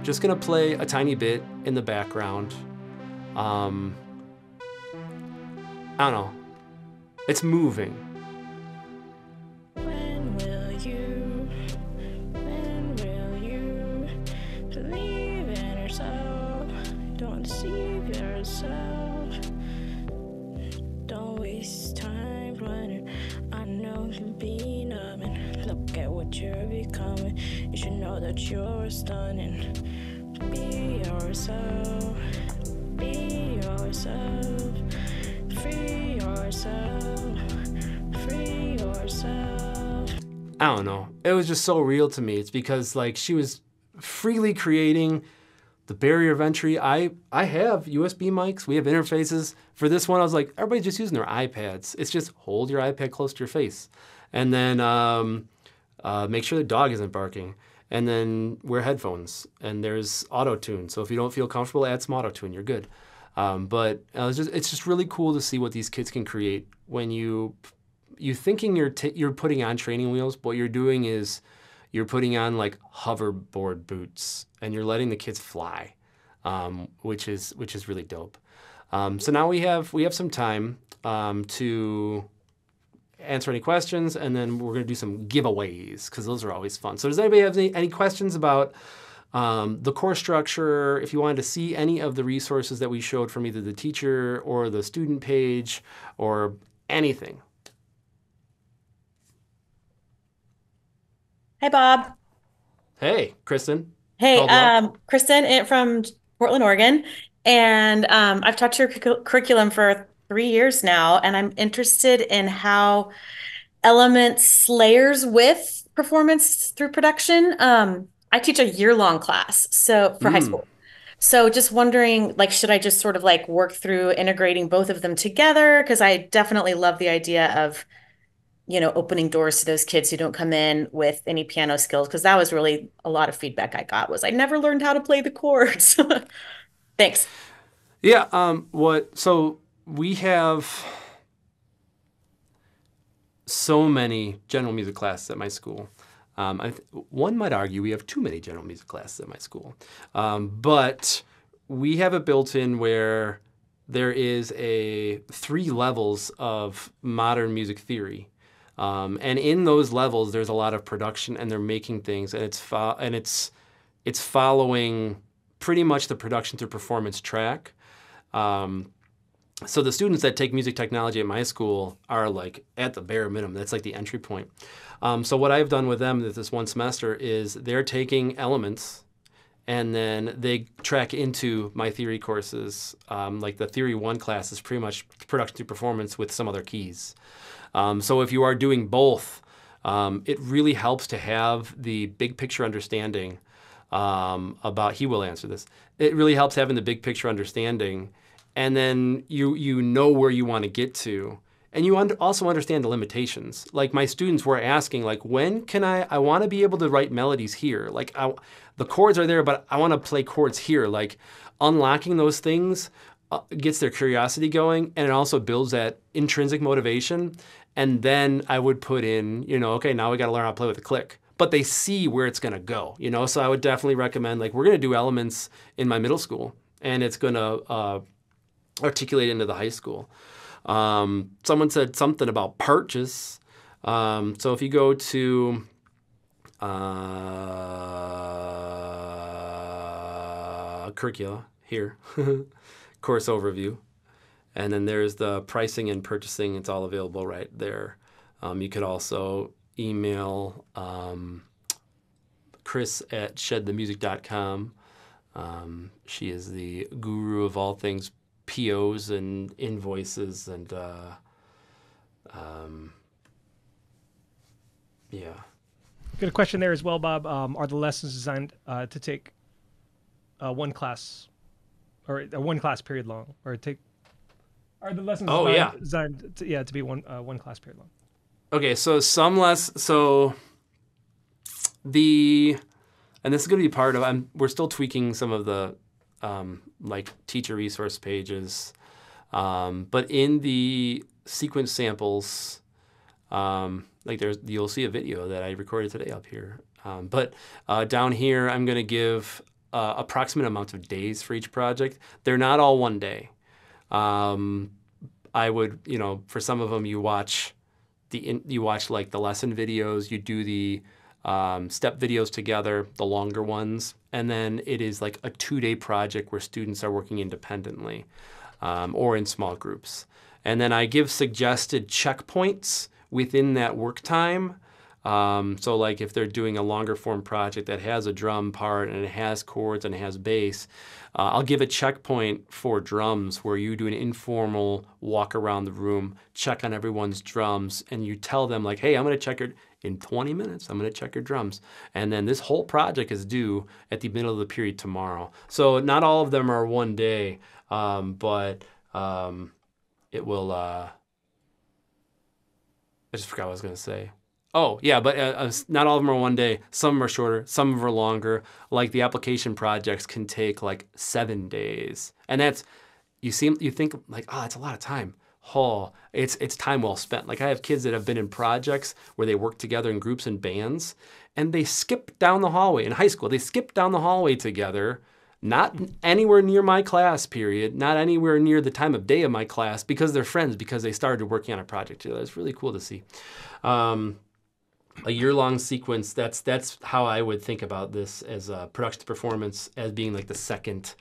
Just gonna play a tiny bit in the background. I don't know. It's moving. Don't waste time running. I know you be numbing. Look at what you're becoming. You should know that you're stunning. Be yourself. Be yourself. Free yourself. Free yourself. I don't know. It was just so real to me. It's because like she was freely creating the barrier of entry. I have USB mics. We have interfaces. For this one, I was like, everybody's just using their iPads. It's just hold your iPad close to your face. And then make sure the dog isn't barking. And then wear headphones. And there's auto-tune. So if you don't feel comfortable, add some auto-tune. You're good. But it's just really cool to see what these kids can create when you thinking you're putting on training wheels, but what you're doing is you're putting on like hoverboard boots and you're letting the kids fly, which is really dope. So now we have some time to answer any questions, and then we're gonna do some giveaways because those are always fun. So does anybody have any questions about the course structure? If you wanted to see any of the resources that we showed from either the teacher or the student page or anything. Hey, Bob. Hey, Kristen. Hey, Caldwell. Kristen from Portland, Oregon. And I've taught your curriculum for 3 years now, and I'm interested in how Elements layers with performance through production. I teach a year-long class, so for high school. So just wondering, like, should I just sort of like work through integrating both of them together? Because I definitely love the idea of opening doors to those kids who don't come in with any piano skills, because that was really a lot of feedback I got was I never learned how to play the chords. Thanks. Yeah. So we have so many general music classes at my school. One might argue we have too many general music classes at my school. But we have it built in where there is 3 levels of modern music theory. And in those levels, there's a lot of production, and they're making things, and it's following pretty much the production through performance track. So the students that take music technology at my school are like at the bare minimum. That's like the entry point. So what I've done with them this one semester is they're taking Elements, and then they track into my theory courses. Like the Theory 1 class is pretty much production through performance with some other keys. So if you are doing both, it really helps to have the big picture understanding. about, he will answer this. It really helps having the big picture understanding, and then you know where you want to get to. And you also understand the limitations. Like my students were asking, like, when can I want to be able to write melodies here. Like the chords are there, but I want to play chords here. Like unlocking those things gets their curiosity going, and it also builds that intrinsic motivation. And then I would put in, okay, now we got to learn how to play with a click. But they see where it's going to go, So I would definitely recommend, like, we're going to do elements in my middle school, and it's going to articulate into the high school. Someone said something about purchase. So if you go to curricula here, course overview, and then there's the pricing and purchasing. It's all available right there. You could also email Chris at shedthemusic.com. She is the guru of all things POs and invoices and yeah. Got a question there as well, Bob. Are the lessons designed to take one class or a one class period long, or are the lessons designed to be one class period long? Okay, so and this is going to be part of, we're still tweaking some of the like teacher resource pages, but in the sequence samples, like you'll see a video that I recorded today up here, but down here I'm going to give approximate amounts of days for each project. They're not all one day. I would, for some of them you watch like the lesson videos, you do the step videos together, the longer ones, and then it is like a 2-day project where students are working independently or in small groups. And then I give suggested checkpoints within that work time. So like if they're doing a longer form project that has a drum part and it has chords and it has bass, I'll give a checkpoint for drums where you do an informal walk around the room, check on everyone's drums, and you tell them like, hey, I'm going to check in 20 minutes, I'm going to check your drums. And then this whole project is due at the middle of the period tomorrow. So not all of them are one day, but it will, I just forgot what I was going to say. Oh, yeah, but not all of them are one day. Some of them are shorter, some of them are longer. Like the application projects can take like 7 days. And that's, you think like, oh, that's a lot of time. Oh, it's time well spent. Like I have kids that have been in projects where they work together in groups and bands, and they skip down the hallway in high school. They skip down the hallway together, not anywhere near my class period, not anywhere near the time of day of my class, because they're friends, because they started working on a project together. It's really cool to see. A year-long sequence, that's how I would think about this as a production to performance, as being like the second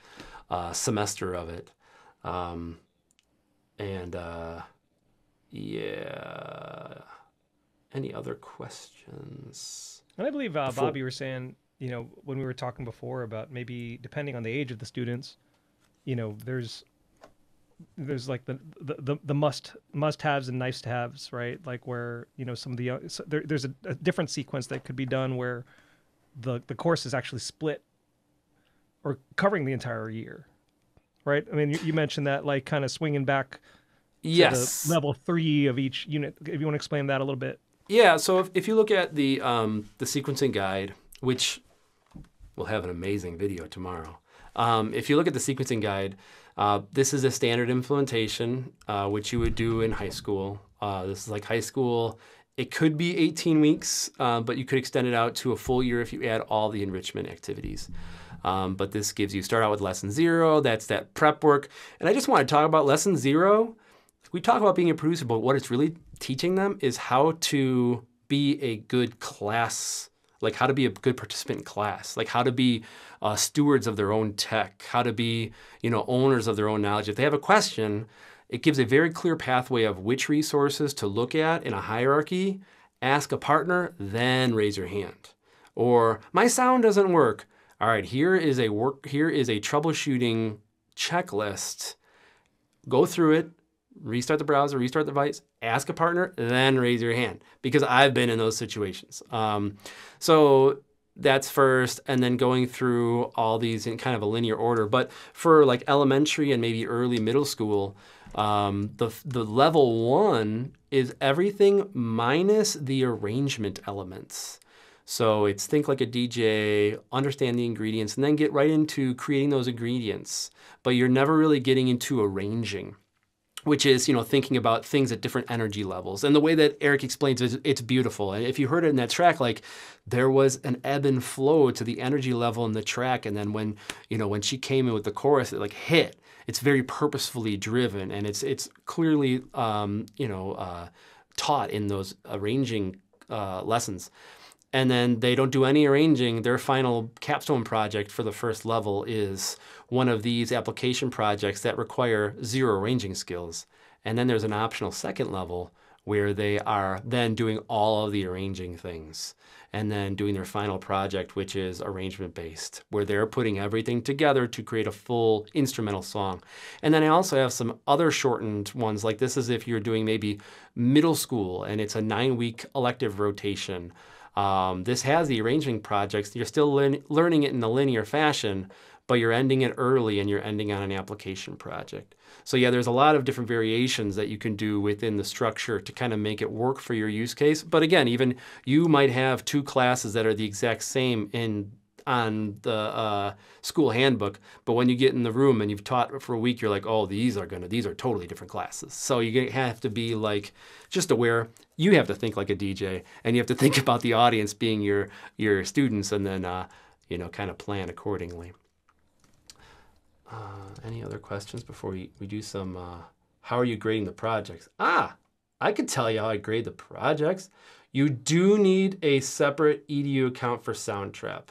semester of it. Yeah. Any other questions? And I believe, Bob, you were saying, when we were talking before about maybe depending on the age of the students, there's like the must-haves and nice-to-haves, right? Like where, some of the, there's a different sequence that could be done where the course is actually split or covering the entire year, right? I mean, you mentioned that, like kind of swinging back yes, to the level 3 of each unit. If you want to explain that a little bit. Yeah, so if you look at the sequencing guide, which we'll have an amazing video tomorrow. If you look at the sequencing guide, this is a standard implementation, which you would do in high school. This is like high school. It could be 18 weeks, but you could extend it out to a full year if you add all the enrichment activities. But this gives you, start out with lesson 0, that's that prep work. And I just want to talk about lesson 0. We talk about being a producer, but what it's really teaching them is how to be a good class, like how to be a good participant in class, like how to be stewards of their own tech, how to be, owners of their own knowledge. If they have a question, it gives a very clear pathway of which resources to look at in a hierarchy, ask a partner, then raise your hand. Or my sound doesn't work. All right, here is a troubleshooting checklist. Go through it, restart the browser, restart the device, ask a partner, then raise your hand, because I've been in those situations. So that's first, and then going through all these in kind of a linear order. But for like elementary and maybe early middle school, the level 1 is everything minus the arrangement elements. So it's think like a DJ, understand the ingredients, and then get right into creating those ingredients. But you're never really getting into arranging, which is, thinking about things at different energy levels. And the way that Eric explains it, it's beautiful. And if you heard it in that track, like there was an ebb and flow to the energy level in the track. And then when she came in with the chorus, it like hit. It's very purposefully driven, and it's clearly, taught in those arranging lessons. And then they don't do any arranging. Their final capstone project for the first level is one of these application projects that require 0 arranging skills. And then there's an optional second level where they are then doing all of the arranging things and then doing their final project, which is arrangement based, where they're putting everything together to create a full instrumental song. And then I also have some other shortened ones, like this is if you're doing maybe middle school and it's a 9-week elective rotation. This has the arranging projects. You're still learning it in a linear fashion, but you're ending it early and you're ending on an application project. So yeah, there's a lot of different variations that you can do within the structure to kind of make it work for your use case. But again, even you might have 2 classes that are the exact same on the school handbook, but when you get in the room and you've taught for a week, you're like, oh, these are totally different classes. So you have to be like just aware. You have to think like a DJ, and you have to think about the audience being your students, and then kind of plan accordingly. Any other questions before we do some? How are you grading the projects? I could tell you how I grade the projects. You do need a separate EDU account for Soundtrap.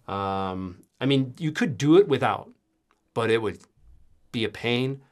You could do it without, but it would be a pain.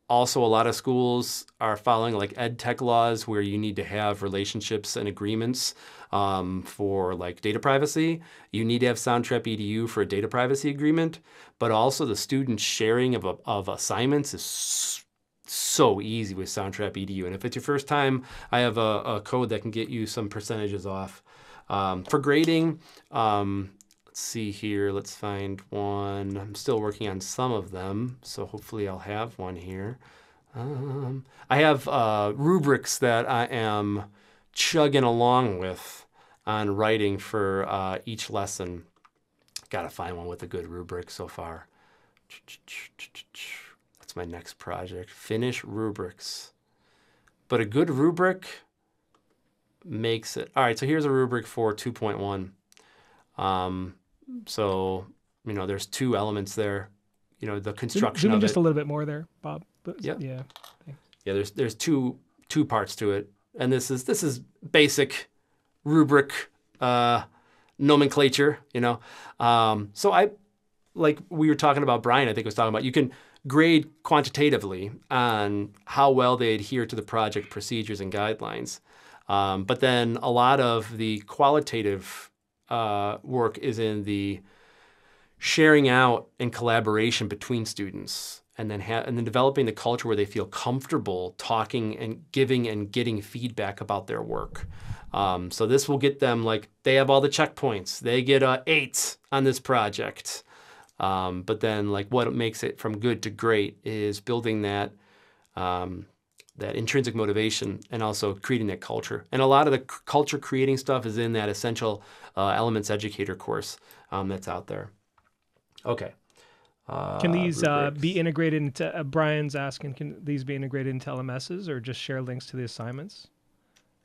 Also, a lot of schools are following like ed tech laws where you need to have relationships and agreements for like data privacy. You need to have Soundtrap EDU for a data privacy agreement, but also the student sharing of assignments is so easy with Soundtrap EDU. And if it's your first time, I have a code that can get you some percentages off. For grading, let's see here. Let's find one. I'm still working on some of them, so hopefully I'll have one here. I have rubrics that I am chugging along with on writing for each lesson. Got to find one with a good rubric so far. That's my next project. Finish rubrics. But a good rubric makes it. All right, so here's a rubric for 2.1. So, there's 2 elements there. The construction Zoom in of just it. a little bit more there, Bob. Yep. Yeah. Thanks. Yeah, there's two parts to it. And this is basic rubric nomenclature, So I, like we were talking about, Brian, I think was talking about, you can grade quantitatively on how well they adhere to the project procedures and guidelines. But then a lot of the qualitative work is in the sharing out and collaboration between students, and then developing the culture where they feel comfortable talking and giving and getting feedback about their work. So this will get them, like, they have all the checkpoints. They get 8 on this project. But then, like, what makes it from good to great is building that intrinsic motivation and also creating that culture. And a lot of the culture creating stuff is in that Essential Elements Educator course that's out there. Okay. Can these be integrated into, Brian's asking, can these be integrated into LMSs or just share links to the assignments?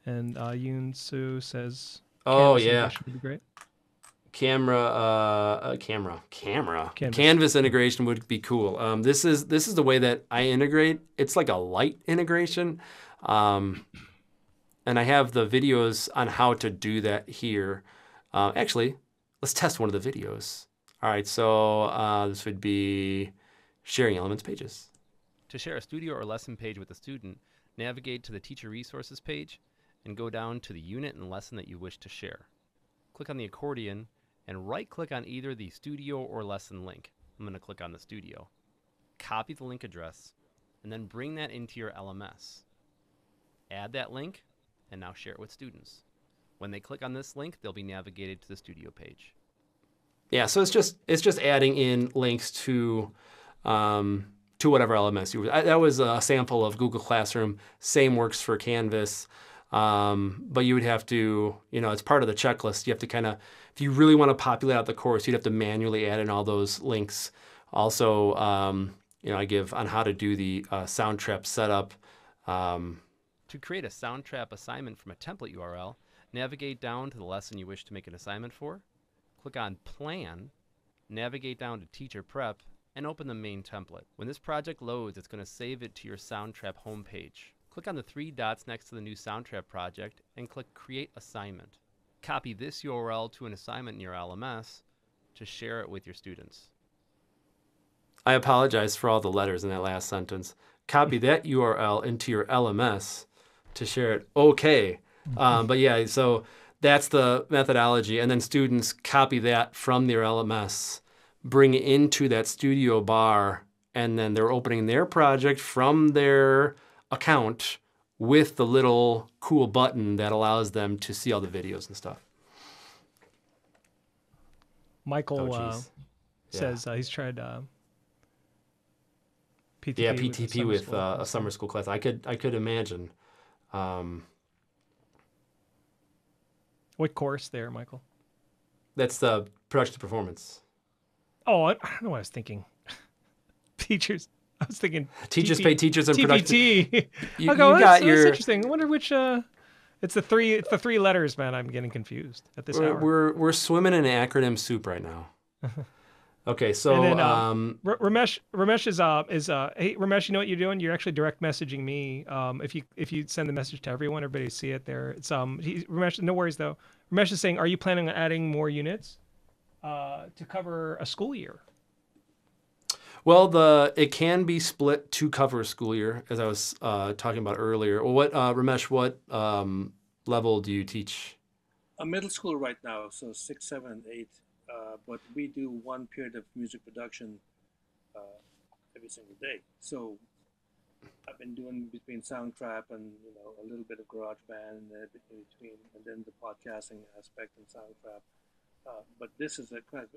And Yoon Soo says, oh, Canvas yeah. integration would be great. Canvas integration would be cool. This is the way that I integrate. It's like a light integration. And I have the videos on how to do that here. Actually, let's test one of the videos. All right, so this would be sharing elements pages. To share a studio or lesson page with a student, navigate to the Teacher Resources page and go down to the unit and lesson that you wish to share. Click on the accordion and right-click on either the studio or lesson link. I'm going to click on the studio. Copy the link address, and then bring that into your LMS. Add that link, and now share it with students. When they click on this link, they'll be navigated to the studio page. Yeah, so it's just adding in links to whatever LMS you. That was a sample of Google Classroom. Same works for Canvas, but you would have to, it's part of the checklist. You have to kind of, if you really want to populate out the course, you'd have to manually add in all those links. Also, I give on how to do the Soundtrap setup. To create a Soundtrap assignment from a template URL, navigate down to the lesson you wish to make an assignment for, click on Plan, navigate down to Teacher Prep, and open the main template. When this project loads, it's going to save it to your Soundtrap homepage. Click on the 3 dots next to the new Soundtrap project and click Create Assignment. Copy this URL to an assignment in your LMS to share it with your students. I apologize for all the letters in that last sentence. Copy that URL into your LMS to share it. Okay. But yeah, so that's the methodology. And then students copy that from their LMS, bring it into that studio bar, and then they're opening their project from their account with the little cool button that allows them to see all the videos and stuff. Michael says he's tried PTP. Yeah, PTP with a summer school class. I could imagine. What course there, Michael? That's the production to performance. Oh, I don't know what I was thinking. Teachers. I was thinking teachers pay teachers in TPT. production. You got that's interesting. I wonder which. It's the three letters, man. I'm getting confused at this hour. We're swimming in acronym soup right now. Okay, so and then, Ramesh is hey Ramesh, you know what you're doing? You're actually direct messaging me. If you send the message to everyone, everybody see it there. It's Ramesh. No worries though. Ramesh is saying, are you planning on adding more units to cover a school year? Well, it can be split to cover a school year, as I was talking about earlier. Well, Ramesh, what level do you teach? A middle school right now, so 6, 7, and 8. But we do one period of music production every single day. So I've been doing between Soundtrap and a little bit of GarageBand in between, and then the podcasting aspect in Soundtrap. But this is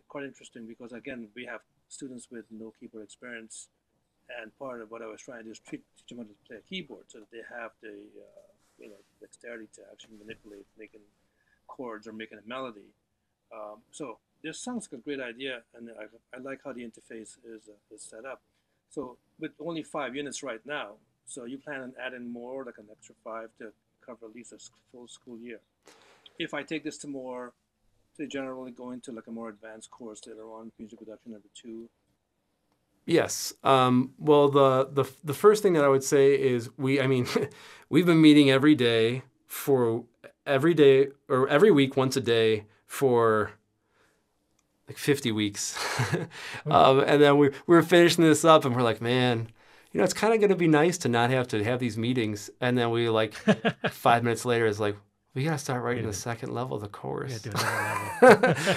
quite interesting because again we have students with no keyboard experience, and part of what I was trying to do is teach them how to play a keyboard so that they have the dexterity to actually manipulate making chords or making a melody. So this sounds like a great idea, and I like how the interface is set up. So with only 5 units right now, so you plan on adding more, like an extra 5 to cover at least a full school year. If I take this to more, say generally go into like a more advanced course later on, music production number 2. Yes. Well, the first thing that I would say is we've been meeting every day or every week once a day for like 50 weeks. And then we were finishing this up and we're like, man, it's kind of going to be nice to not have to have these meetings. And then we 5 minutes later is like, we got to start writing the second level of the course.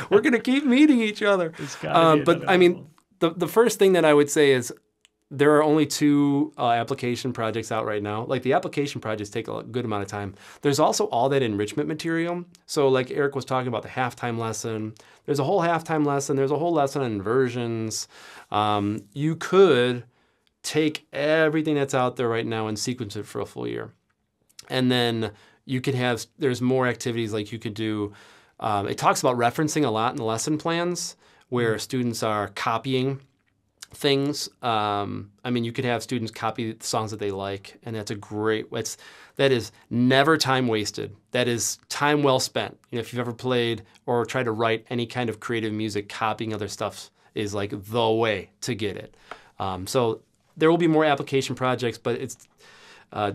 We're going to keep meeting each other. But I mean, the first thing that I would say is there are only 2 application projects out right now. Like the application projects take a good amount of time. There's also all that enrichment material. So like Eric was talking about the halftime lesson. There's a whole halftime lesson. There's a whole lesson on inversions. You could take everything that's out there right now and sequence it for a full year. And then you could there's more activities like you could do. It talks about referencing a lot in the lesson plans where students are copying things. You could have students copy the songs that they like, and that's that is never time wasted. That is time well spent. If you've ever played or tried to write any kind of creative music, copying other stuff is like the way to get it. So there will be more application projects, but it's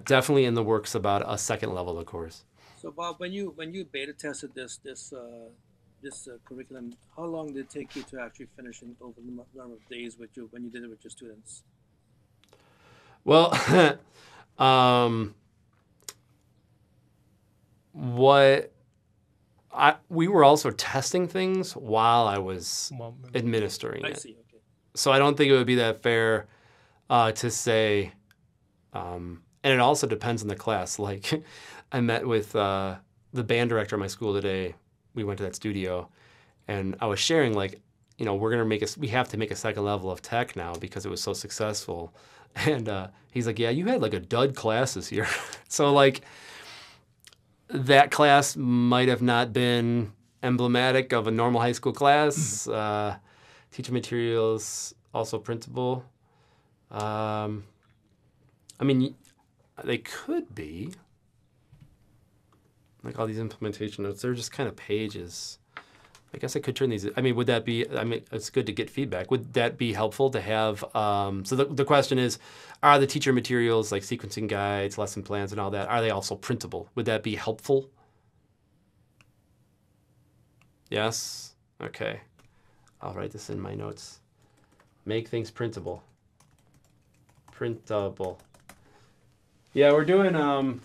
definitely in the works about a second level of course. So Bob, when you beta tested this curriculum, how long did it take you to actually finish in over the number of days when you did it with your students? Well, we were also testing things while I was administering it. I see. Okay. So I don't think it would be that fair to say, and it also depends on the class. Like I met with the band director at my school today, we went to that studio, and I was sharing like, you know, we have to make a second level of tech now because it was so successful. And he's like, yeah, you had like a dud class this year. So like that class might have not been emblematic of a normal high school class. Teacher materials, also printable. I mean, they could be. Like all these implementation notes, they're just kind of pages. I guess I could turn these. I mean, would that be? I mean, it's good to get feedback. Would that be helpful to have? So the question is, are the teacher materials like sequencing guides, lesson plans, and all that? Are they also printable? Would that be helpful? Yes. Okay. I'll write this in my notes. Make things printable. Printable. Yeah, we're doing.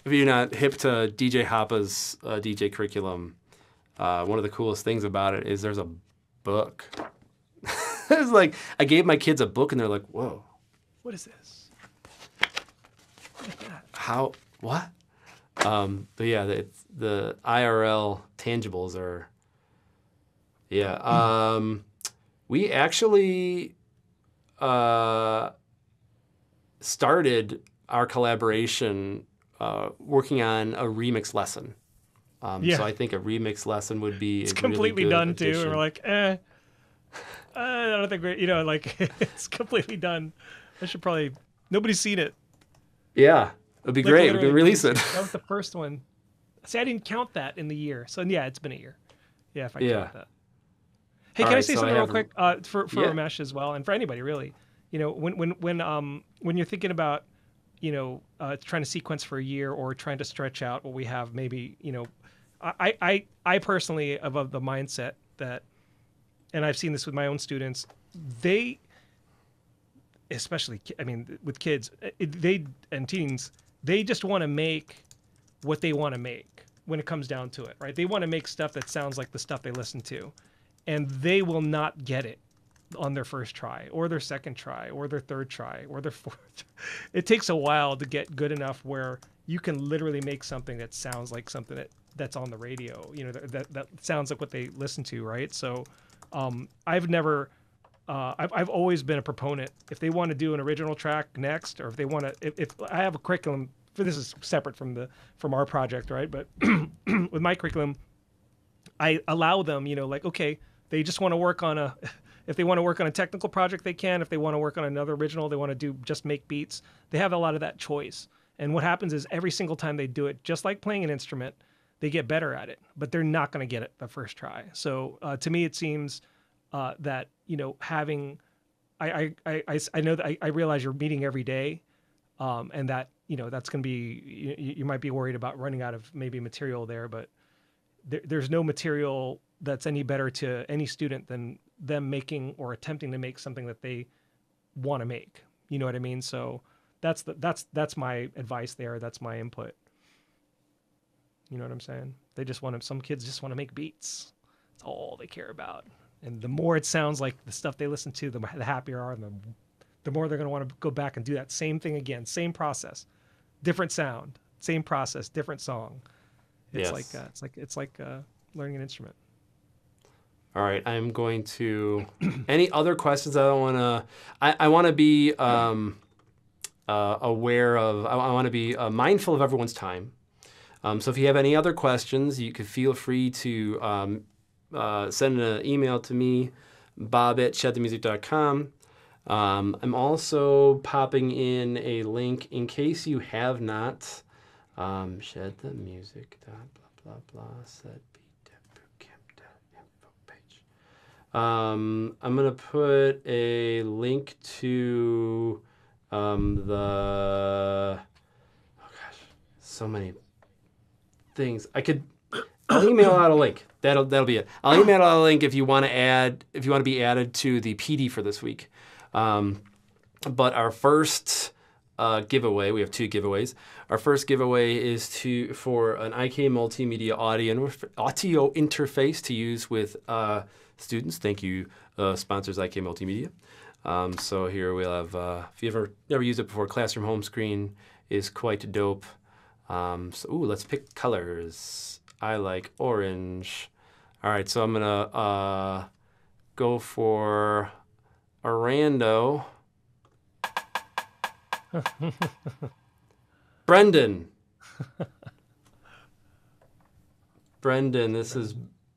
If you're not hip to DJ Hoppa's DJ curriculum, one of the coolest things about it is there's a book. It's like I gave my kids a book and they're like, "Whoa, What is this? What is that? how? What?" But yeah, the IRL tangibles are. Yeah, we actually started our collaboration working on a remix lesson. Yeah. So I think a remix lesson would be It's a really completely good done too. addition. And we're like, I don't think we, like it's completely done. I should probably, nobody's seen it. Yeah, it'd be Like, great. We literally, can release it. That was the first one. See, I didn't count that in the year. So yeah, it's been a year. Yeah, if I Yeah. count that. Hey, All can I right, say so I something real have- quick for Yeah. Ramesh as well, and for anybody really? When you're thinking about, trying to sequence for a year or trying to stretch out what we have, maybe, I personally am of the mindset that, and I've seen this with my own students, especially, with kids, and teens, they just want to make what they want to make when it comes down to it, right? They want to make stuff that sounds like the stuff they listen to, and they will not get it on their first try or their second try or their third try or their fourth. It takes a while to get good enough where you can literally make something that sounds like something that's on the radio, that sounds like what they listen to, right? So I've always been a proponent. If they want to do an original track next, or if they want to, if I have a curriculum for this is separate from our project, right? But with my curriculum, I allow them, okay, they just want to work on if they want to work on a technical project, they can. If they want to work on another original, they want to just make beats. They have a lot of that choice. And what happens is every single time they do it, just like playing an instrument, they get better at it, but they're not going to get it the first try. So to me, it seems that, having, I know that I realize you're meeting every day, and that, that's going to be, you might be worried about running out of maybe material there, but there's no material that's any better to any student than them making or attempting to make something that they want to make. You know what I mean? So that's my advice there. That's my input. You know what I'm saying? Some kids just want to make beats. That's all they care about. And the more it sounds like the stuff they listen to, the happier are, and the more they're going to want to go back and do that same thing again, same process, different sound, same process, different song. It's Yes. it's like learning an instrument. All right, I'm going to. Any other questions? I don't want to. I want to be aware of. I want to be mindful of everyone's time. So if you have any other questions, you could feel free to send an email to me, bob@shedthemusic.com. I'm also popping in a link in case you have not. Shedthemusic. Blah blah blah. Set page. I'm gonna put a link to the. Oh gosh, so many things. I'll email out a link. That'll be it. I'll email out a link if you want to be added to the PD for this week. But our first giveaway, we have two giveaways. Our first giveaway is for an IK Multimedia audio interface to use with students. Thank you, sponsors IK Multimedia. So here we'll have, if you never used it before, Classroom Home Screen is quite dope. Let's pick colors. I like orange. All right, so I'm gonna go for a rando. Brendan. Brendan, this is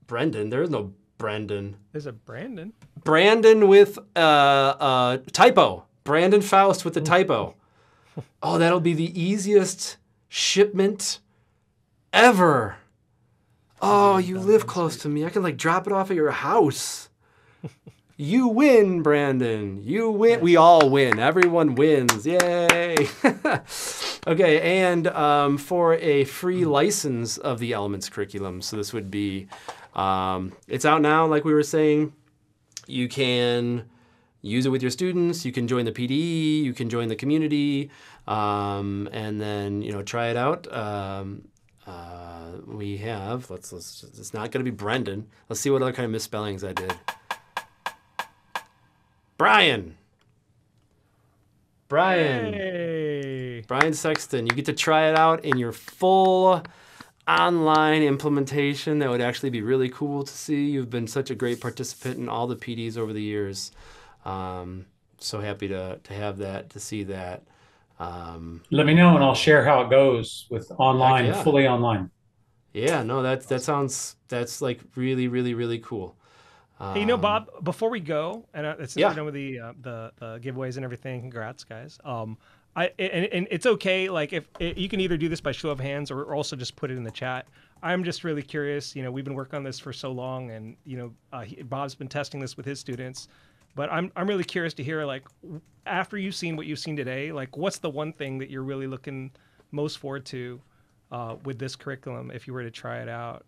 Brendan. There is no Brendan. There's a Brandon. Brandon with typo. Brandon Faust with the typo. Oh, that'll be the easiest shipment ever. Oh, you live close to me. I can like drop it off at your house. You win, Brandon. You win. We all win. Everyone wins. Yay. Okay, and for a free license of the Elements curriculum, so this would be, it's out now, like we were saying. You can use it with your students. You can join the PDE. You can join the community, and then try it out. We have. It's not going to be Brendan. Let's see what other kind of misspellings I did. Brian. Hey. Brian Sexton. You get to try it out in your full online implementation. That would actually be really cool to see. You've been such a great participant in all the PDs over the years. So happy to have that, to see that. Let me know and I'll share how it goes with online, yeah. fully online. Yeah, no, that's like really, really, really cool. Hey, Bob, before we go, and since Yeah. we're done with the giveaways and everything, congrats, guys. And it's okay. Like if you can either do this by show of hands or also just put it in the chat. I'm just really curious. We've been working on this for so long, and Bob's been testing this with his students. But I'm really curious to hear, like, after you've seen what you've seen today, like, what's the one thing that you're really looking most forward to with this curriculum if you were to try it out?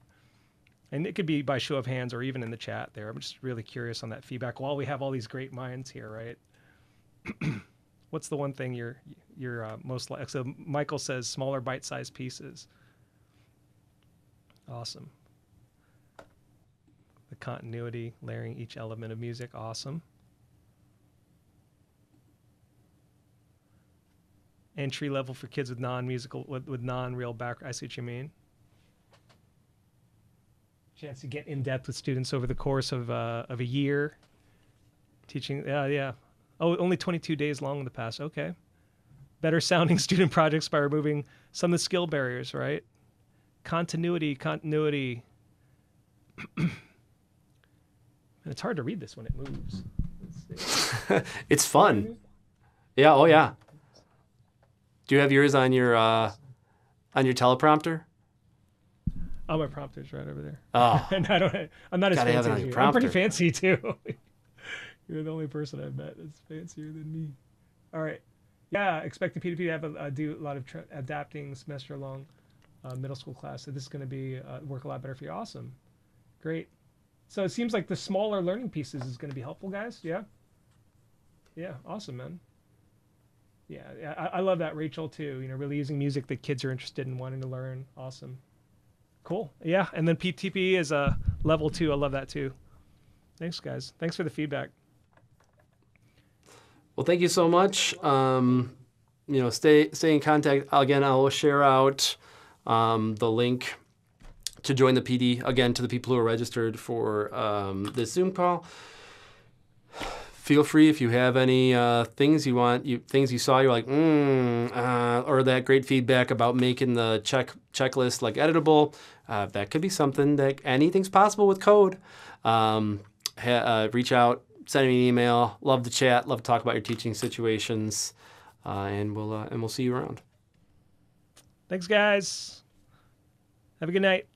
And it could be by show of hands or even in the chat there. I'm just really curious on that feedback. While we have all these great minds here, right? What's the one thing you're most like? So Michael says smaller bite-sized pieces. Awesome. The continuity, layering each element of music. Awesome. Entry level for kids with non-musical, with non-real background. I see what you mean. Chance to get in depth with students over the course of a year. Teaching, yeah. Oh, only 22 days long in the past. Okay. Better sounding student projects by removing some of the skill barriers, right? Continuity. And it's hard to read this when it moves. It's fun. Yeah. Oh, yeah. Do you have yours on your teleprompter? Oh, my prompter's right over there. Oh. And I'm not as Gotta have fancy it on as your you. I'm pretty prompter. fancy too. You're the only person I've met that's fancier than me. All right. Yeah, expecting P2P to have do a lot of adapting semester long middle school class. So this is going to be work a lot better for you. Awesome. Great. So it seems like the smaller learning pieces is going to be helpful, guys. Yeah. Yeah. Awesome, man. Yeah. I love that, Rachel, too. Really using music that kids are interested in wanting to learn. Awesome. Cool. Yeah. And then PTP is a level 2. I love that, too. Thanks, guys. Thanks for the feedback. Well, thank you so much. Stay in contact. Again, I will share out the link to join the PD, again, to the people who are registered for this Zoom call. Feel free if you have any things things you saw, you're like, or that great feedback about making the checklist like editable. That could be something that anything's possible with code. Reach out, send me an email. Love to chat. Love to talk about your teaching situations, and we'll see you around. Thanks, guys. Have a good night.